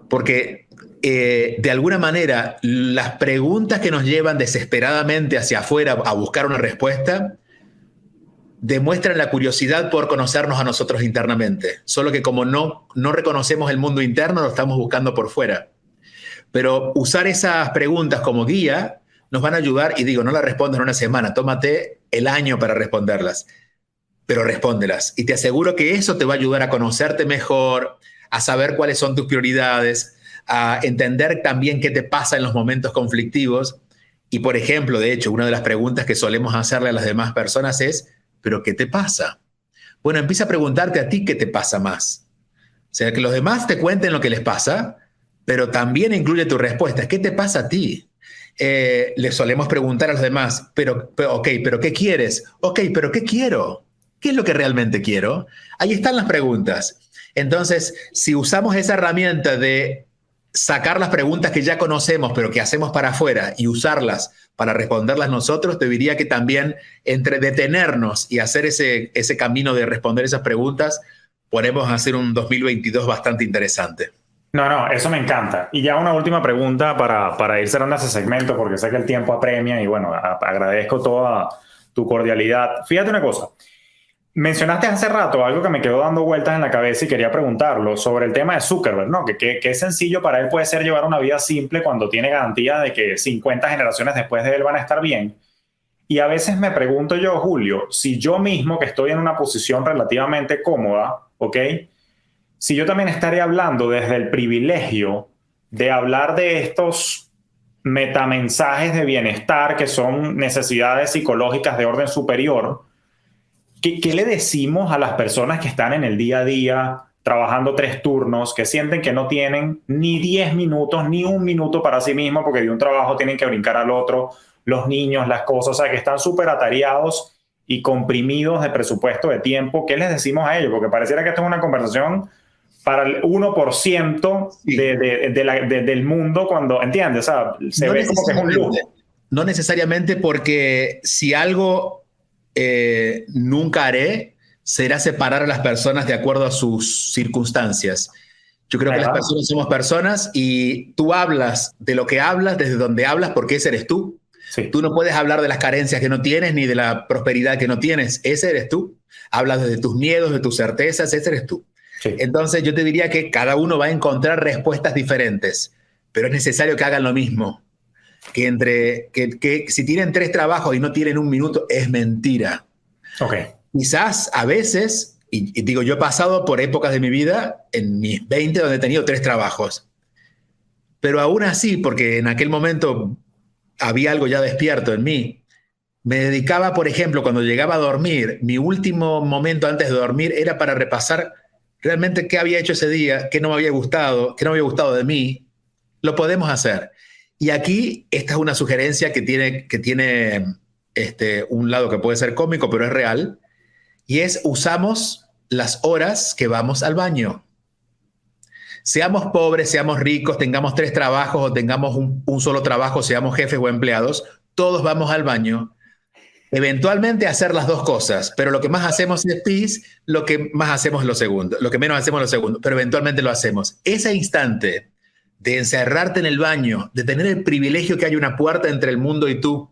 Porque de alguna manera, las preguntas que nos llevan desesperadamente hacia afuera a buscar una respuesta demuestran la curiosidad por conocernos a nosotros internamente. Solo que como no reconocemos el mundo interno, lo estamos buscando por fuera. Pero usar esas preguntas como guía nos van a ayudar, y digo, no las respondas en una semana, tómate el año para responderlas, pero respóndelas. Y te aseguro que eso te va a ayudar a conocerte mejor, a saber cuáles son tus prioridades, a entender también qué te pasa en los momentos conflictivos. Y, por ejemplo, de hecho, una de las preguntas que solemos hacerle a las demás personas es, ¿pero qué te pasa? Bueno, empieza a preguntarte a ti qué te pasa más. O sea, que los demás te cuenten lo que les pasa, pero también incluye tu respuesta. ¿Qué te pasa a ti? Le solemos preguntar a los demás, pero ¿qué quieres? Ok, pero ¿qué quiero? ¿Qué es lo que realmente quiero? Ahí están las preguntas. Entonces, si usamos esa herramienta de sacar las preguntas que ya conocemos, pero que hacemos para afuera, y usarlas para responderlas nosotros, te diría que también entre detenernos y hacer ese camino de responder esas preguntas, podemos hacer un 2022 bastante interesante. No, eso me encanta. Y ya una última pregunta para ir cerrando ese segmento, porque sé que el tiempo apremia y bueno, agradezco toda tu cordialidad. Fíjate una cosa. Mencionaste hace rato algo que me quedó dando vueltas en la cabeza y quería preguntarlo sobre el tema de Zuckerberg, ¿no? Que sencillo para él puede ser llevar una vida simple cuando tiene garantía de que 50 generaciones después de él van a estar bien. Y a veces me pregunto yo, Julio, si yo mismo, que estoy en una posición relativamente cómoda, ¿ok? Si yo también estaré hablando desde el privilegio de hablar de estos metamensajes de bienestar que son necesidades psicológicas de orden superior, ¿qué le decimos a las personas que están en el día a día trabajando 3 turnos, que sienten que no tienen ni 10 minutos, ni un minuto para sí mismos, porque de un trabajo tienen que brincar al otro, los niños, las cosas, o sea, que están súper atareados y comprimidos de presupuesto, de tiempo? ¿Qué les decimos a ellos? Porque pareciera que esto es una conversación para el 1% sí, del mundo, cuando, ¿entiendes? O sea, se ve como que es un lujo. No necesariamente, porque si algo nunca haré, será separar a las personas de acuerdo a sus circunstancias. Yo creo que las personas somos personas y tú hablas de lo que hablas, desde donde hablas, porque ese eres tú. Sí. Tú no puedes hablar de las carencias que no tienes ni de la prosperidad que no tienes. Ese eres tú. Hablas desde tus miedos, de tus certezas, ese eres tú. Sí. Entonces yo te diría que cada uno va a encontrar respuestas diferentes, pero es necesario que hagan lo mismo. Que si tienen 3 trabajos y no tienen 1 minuto, es mentira. Okay. Quizás a veces, y digo, yo he pasado por épocas de mi vida, en mis 20, donde he tenido 3 trabajos. Pero aún así, porque en aquel momento había algo ya despierto en mí, me dedicaba, por ejemplo, cuando llegaba a dormir, mi último momento antes de dormir era para repasar realmente qué había hecho ese día, qué no me había gustado, qué no me había gustado de mí. Lo podemos hacer. Y aquí esta es una sugerencia que tiene un lado que puede ser cómico, pero es real, y es usamos las horas que vamos al baño. Seamos pobres, seamos ricos, tengamos 3 trabajos o tengamos un solo trabajo, seamos jefes o empleados, todos vamos al baño. Eventualmente hacer las 2 cosas, pero lo que más hacemos es pis, lo que más hacemos es lo segundo, lo que menos hacemos es lo segundo, pero eventualmente lo hacemos. Ese instante de encerrarte en el baño, de tener el privilegio que hay una puerta entre el mundo y tú,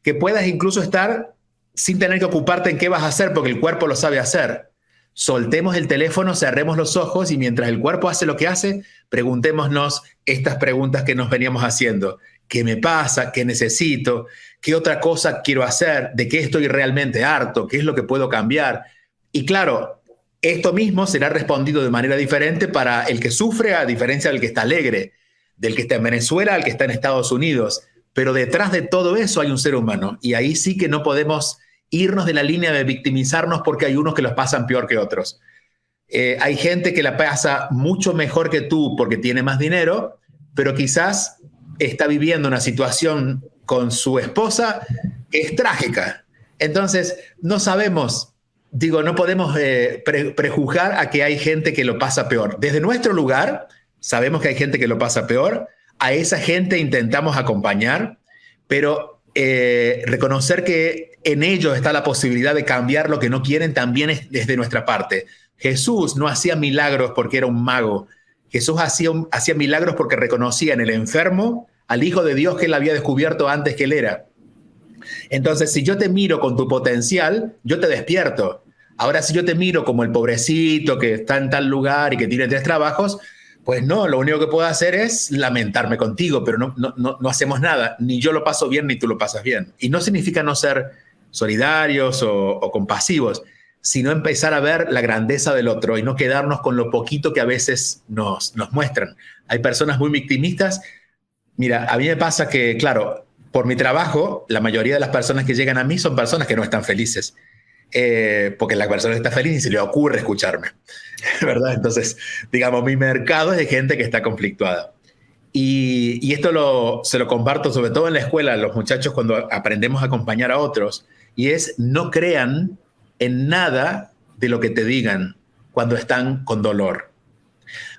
que puedas incluso estar sin tener que ocuparte en qué vas a hacer porque el cuerpo lo sabe hacer. Soltemos el teléfono, cerremos los ojos y mientras el cuerpo hace lo que hace, preguntémonos estas preguntas que nos veníamos haciendo. ¿Qué me pasa? ¿Qué necesito? ¿Qué otra cosa quiero hacer? ¿De qué estoy realmente harto? ¿Qué es lo que puedo cambiar? Y claro, esto mismo será respondido de manera diferente para el que sufre, a diferencia del que está alegre, del que está en Venezuela al que está en Estados Unidos. Pero detrás de todo eso hay un ser humano y ahí sí que no podemos irnos de la línea de victimizarnos porque hay unos que los pasan peor que otros. Hay gente que la pasa mucho mejor que tú porque tiene más dinero, pero quizás está viviendo una situación con su esposa que es trágica. Entonces, no sabemos, no podemos prejuzgar a que hay gente que lo pasa peor. Desde nuestro lugar, sabemos que hay gente que lo pasa peor, a esa gente intentamos acompañar, pero reconocer que en ellos está la posibilidad de cambiar lo que no quieren también es desde nuestra parte. Jesús no hacía milagros porque era un mago. Jesús hacía milagros porque reconocía en el enfermo al Hijo de Dios que él había descubierto antes que él era. Entonces, si yo te miro con tu potencial, yo te despierto. Ahora, si yo te miro como el pobrecito que está en tal lugar y que tiene 3 trabajos, pues no, lo único que puedo hacer es lamentarme contigo, pero no hacemos nada. Ni yo lo paso bien, ni tú lo pasas bien. Y no significa no ser solidarios o compasivos, sino empezar a ver la grandeza del otro y no quedarnos con lo poquito que a veces nos muestran. Hay personas muy victimistas. Mira, a mí me pasa que, claro, por mi trabajo, la mayoría de las personas que llegan a mí son personas que no están felices. Porque la persona que está feliz ni se le ocurre escucharme, ¿verdad? Entonces, digamos, mi mercado es de gente que está conflictuada. Y esto se lo comparto sobre todo en la escuela a los muchachos cuando aprendemos a acompañar a otros, y es no crean en nada de lo que te digan cuando están con dolor.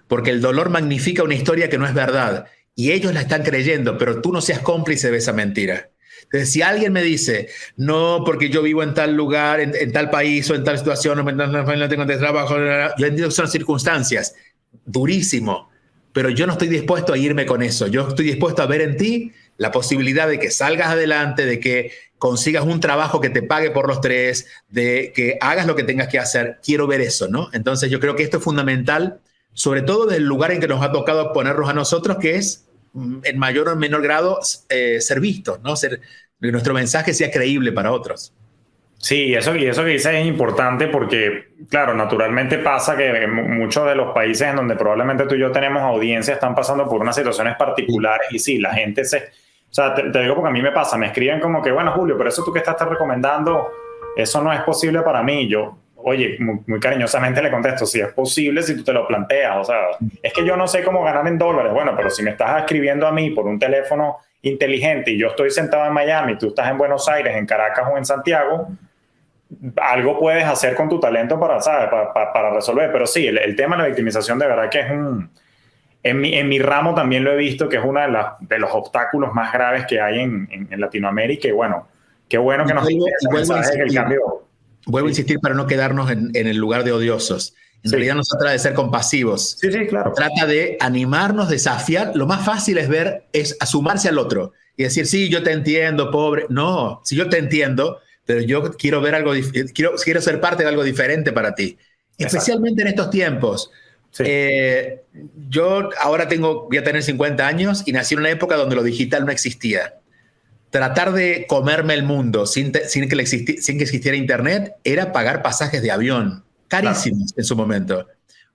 Porque el dolor magnifica una historia que no es verdad, y ellos la están creyendo, pero tú no seas cómplice de esa mentira. Entonces, si alguien me dice, no, porque yo vivo en tal lugar, en tal país o en tal situación, no tengo trabajo, yo entiendo que son circunstancias, durísimo, pero yo no estoy dispuesto a irme con eso. Yo estoy dispuesto a ver en ti la posibilidad de que salgas adelante, de que consigas un trabajo que te pague por los 3, de que hagas lo que tengas que hacer. Quiero ver eso, ¿no? Entonces, yo creo que esto es fundamental, sobre todo del lugar en que nos ha tocado ponernos a nosotros, que es en mayor o menor grado ser vistos, ¿no? Que nuestro mensaje sea creíble para otros. Sí, y eso que dices es importante porque, claro, naturalmente pasa que en muchos de los países en donde probablemente tú y yo tenemos audiencia están pasando por unas situaciones particulares y sí, la gente o sea, te digo porque a mí me pasa, me escriben como que, bueno, Julio, pero eso tú que estás recomendando, eso no es posible para mí. Yo, oye, muy cariñosamente le contesto, sí es posible si tú te lo planteas, o sea, es que yo no sé cómo ganar en dólares. Bueno, pero si me estás escribiendo a mí por un teléfono inteligente y yo estoy sentado en Miami, tú estás en Buenos Aires, en Caracas o en Santiago, algo puedes hacer con tu talento para resolver. Pero sí, el tema de la victimización de verdad que es en mi ramo también lo he visto que es uno de los obstáculos más graves que hay en Latinoamérica. Y bueno, qué bueno que nos mensaje que el cambio. Vuelvo a insistir para no quedarnos en el lugar de odiosos. En realidad no se trata de ser compasivos. Sí, claro. Trata de animarnos, desafiar. Lo más fácil es sumarse al otro y decir, sí, yo te entiendo, pobre. No, sí, yo te entiendo, pero yo quiero ver algo, quiero ser parte de algo diferente para ti. Exacto. Especialmente en estos tiempos. Sí. Yo ahora voy a tener 50 años y nací en una época donde lo digital no existía. Tratar de comerme el mundo sin que existiera internet era pagar pasajes de avión. Carísimos en su momento.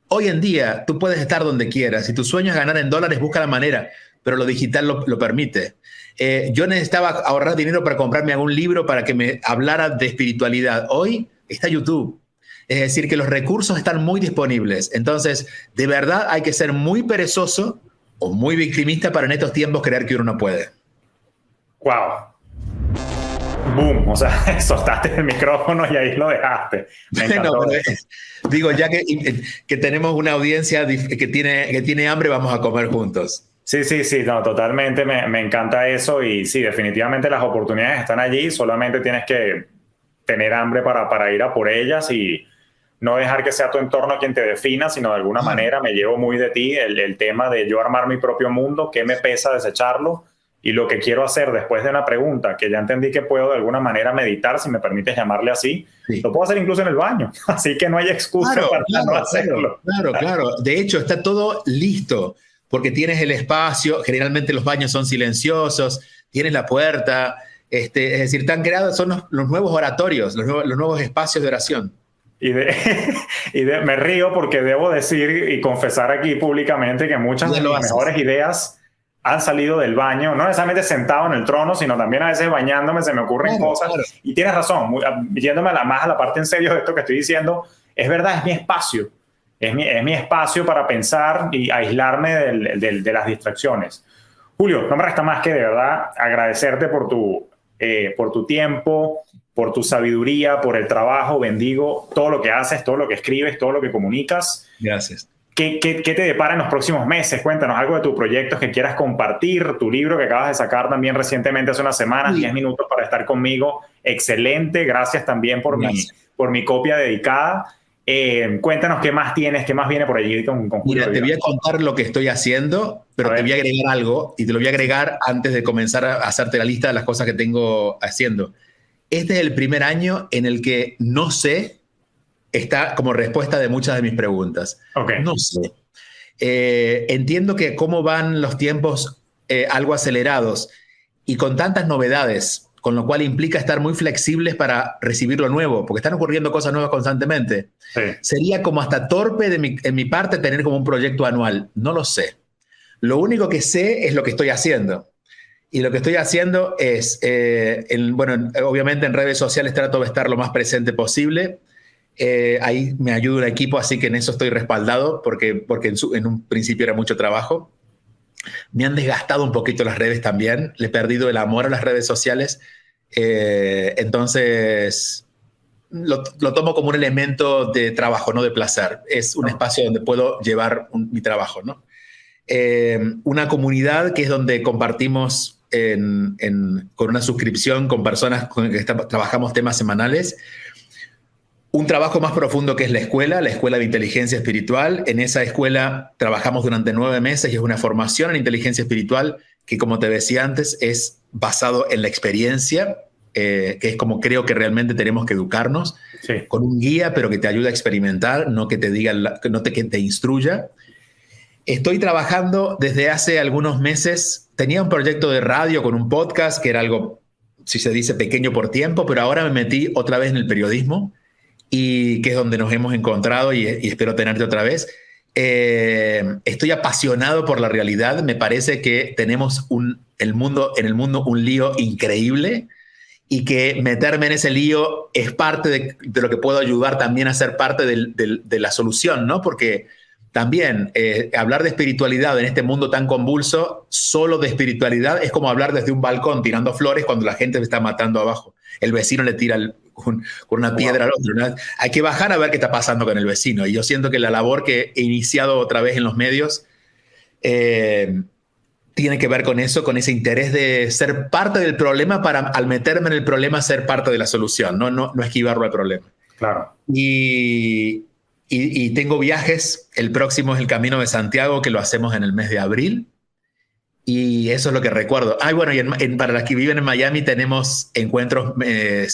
Hoy en día tú puedes estar donde quieras. Si tu sueño es ganar en dólares, busca la manera, pero lo digital lo permite. Yo necesitaba ahorrar dinero para comprarme algún libro para que me hablara de espiritualidad. Hoy está YouTube. Es decir, que los recursos están muy disponibles. Entonces, de verdad hay que ser muy perezoso o muy victimista para en estos tiempos creer que uno no puede. Wow. boom, o sea, soltaste el micrófono y ahí lo dejaste. Me encantó. Bueno, digo, ya que tenemos una audiencia que tiene hambre, vamos a comer juntos. Sí, no, totalmente me encanta eso y sí, definitivamente las oportunidades están allí, solamente tienes que tener hambre para ir a por ellas y no dejar que sea tu entorno quien te defina, sino de alguna manera me llevo muy de ti el tema de yo armar mi propio mundo, qué me pesa desecharlo y lo que quiero hacer después de una pregunta, que ya entendí que puedo de alguna manera meditar, si me permites llamarle así, sí. Lo puedo hacer incluso en el baño, así que no hay excusa para no hacerlo. Claro, de hecho está todo listo. Porque tienes el espacio, generalmente los baños son silenciosos, tienes la puerta, es decir, están creados, son los nuevos oratorios, los nuevos espacios de oración. Me río porque debo decir y confesar aquí públicamente que muchas de las mejores ideas han salido del baño, no necesariamente sentado en el trono, sino también a veces bañándome se me ocurren cosas. Claro. Y tienes razón, yéndome más a la parte en serio de esto que estoy diciendo, es verdad, es mi espacio. Es mi espacio para pensar y aislarme de las distracciones. Julio, no me resta más que de verdad agradecerte por tu tiempo, por tu sabiduría, por el trabajo. Bendigo todo lo que haces, todo lo que escribes, todo lo que comunicas. Gracias. ¿Qué te depara en los próximos meses? Cuéntanos algo de tus proyectos que quieras compartir, tu libro que acabas de sacar también recientemente hace unas semanas, 10 minutos para estar conmigo. Excelente, gracias también por mi copia dedicada. Cuéntanos qué más tienes, qué más viene por allí con Julio. Mira, te voy a contar lo que estoy haciendo, pero te voy a agregar algo y te lo voy a agregar antes de comenzar a hacerte la lista de las cosas que tengo haciendo. Este es el primer año en el que no sé, está como respuesta de muchas de mis preguntas. Okay. No sé. Entiendo que cómo van los tiempos algo acelerados y con tantas novedades, con lo cual implica estar muy flexibles para recibir lo nuevo, porque están ocurriendo cosas nuevas constantemente. Sí. Sería como hasta torpe en mi parte tener como un proyecto anual. No lo sé. Lo único que sé es lo que estoy haciendo. Y lo que estoy haciendo es, obviamente en redes sociales trato de estar lo más presente posible. Ahí me ayuda un equipo, así que en eso estoy respaldado, porque en un principio era mucho trabajo. Me han desgastado un poquito las redes también. Le he perdido el amor a las redes sociales. Entonces, lo tomo como un elemento de trabajo, no de placer. Es un espacio donde puedo llevar mi trabajo, ¿no? Una comunidad que es donde compartimos con una suscripción con personas con que trabajamos temas semanales. Un trabajo más profundo que es la Escuela de Inteligencia Espiritual. En esa escuela trabajamos durante 9 meses y es una formación en inteligencia espiritual que, como te decía antes, es basado en la experiencia, que es como creo que realmente tenemos que educarnos, sí. Con un guía, pero que te ayude a experimentar, no que te diga, que te instruya. Estoy trabajando desde hace algunos meses. Tenía un proyecto de radio con un podcast que era algo, si se dice, pequeño por tiempo, pero ahora me metí otra vez en el periodismo, y que es donde nos hemos encontrado y espero tenerte otra vez. Estoy apasionado por la realidad. Me parece que tenemos en el mundo un lío increíble y que meterme en ese lío es parte de lo que puedo ayudar también a ser parte de la solución, ¿no? Porque también hablar de espiritualidad en este mundo tan convulso, solo de espiritualidad, es como hablar desde un balcón tirando flores cuando la gente se está matando abajo. El vecino le tira con una piedra al otro, ¿no? Hay que bajar a ver qué está pasando con el vecino. Y yo siento que la labor que he iniciado otra vez en los medios tiene que ver con eso, con ese interés de ser parte del problema para, al meterme en el problema, ser parte de la solución, no esquivarlo al problema. Claro. Y tengo viajes. El próximo es el Camino de Santiago, que lo hacemos en el mes de abril. Y eso es lo que recuerdo. Bueno, y para los que viven en Miami tenemos encuentros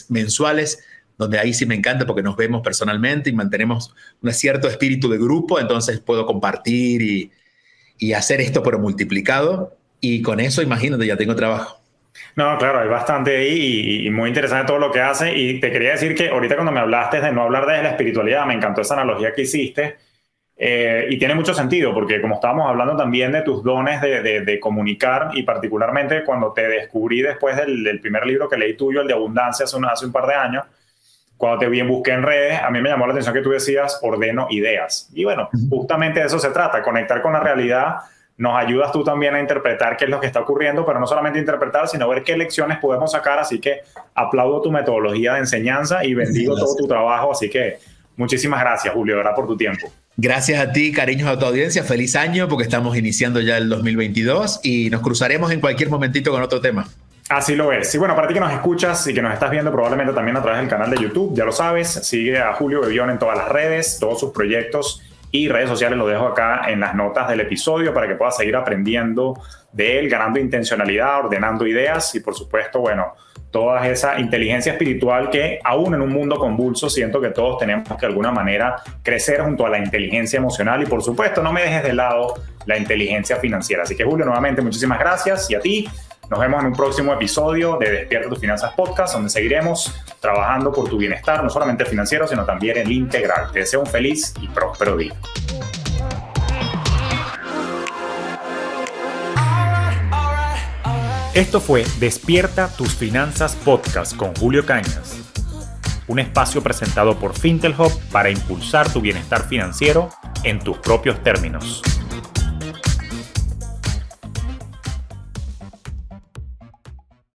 mensuales, donde ahí sí me encanta porque nos vemos personalmente y mantenemos un cierto espíritu de grupo, entonces puedo compartir y hacer esto pero multiplicado. Y con eso, imagínate, ya tengo trabajo. No, claro, hay bastante ahí y muy interesante todo lo que hace. Y te quería decir que ahorita cuando me hablaste de no hablar de la espiritualidad, me encantó esa analogía que hiciste. Y tiene mucho sentido, porque como estábamos hablando también de tus dones de comunicar, y particularmente cuando te descubrí después del primer libro que leí tuyo, el de Abundancia, hace un par de años, cuando te busqué en redes, a mí me llamó la atención que tú decías, ordeno ideas. Y bueno, justamente de eso se trata, conectar con la realidad nos ayudas tú también a interpretar qué es lo que está ocurriendo, pero no solamente interpretar, sino ver qué lecciones podemos sacar. Así que aplaudo tu metodología de enseñanza y bendigo todo tu trabajo. Así que muchísimas gracias, Julio, ¿verdad? Por tu tiempo. Gracias a ti, cariños a tu audiencia. Feliz año, porque estamos iniciando ya el 2022 y nos cruzaremos en cualquier momentito con otro tema. Así lo es. Y bueno, para ti que nos escuchas y que nos estás viendo probablemente también a través del canal de YouTube, ya lo sabes, sigue a Julio Bebione en todas las redes, todos sus proyectos y redes sociales los dejo acá en las notas del episodio para que puedas seguir aprendiendo de él, ganando intencionalidad, ordenando ideas y por supuesto, bueno, toda esa inteligencia espiritual que aún en un mundo convulso siento que todos tenemos que de alguna manera crecer junto a la inteligencia emocional y por supuesto no me dejes de lado la inteligencia financiera. Así que Julio, nuevamente muchísimas gracias y a ti. Nos vemos en un próximo episodio de Despierta tus Finanzas Podcast, donde seguiremos trabajando por tu bienestar, no solamente financiero, sino también el integral. Te deseo un feliz y próspero día. Esto fue Despierta tus Finanzas Podcast con Julio Cañas, un espacio presentado por Fintelhub para impulsar tu bienestar financiero en tus propios términos.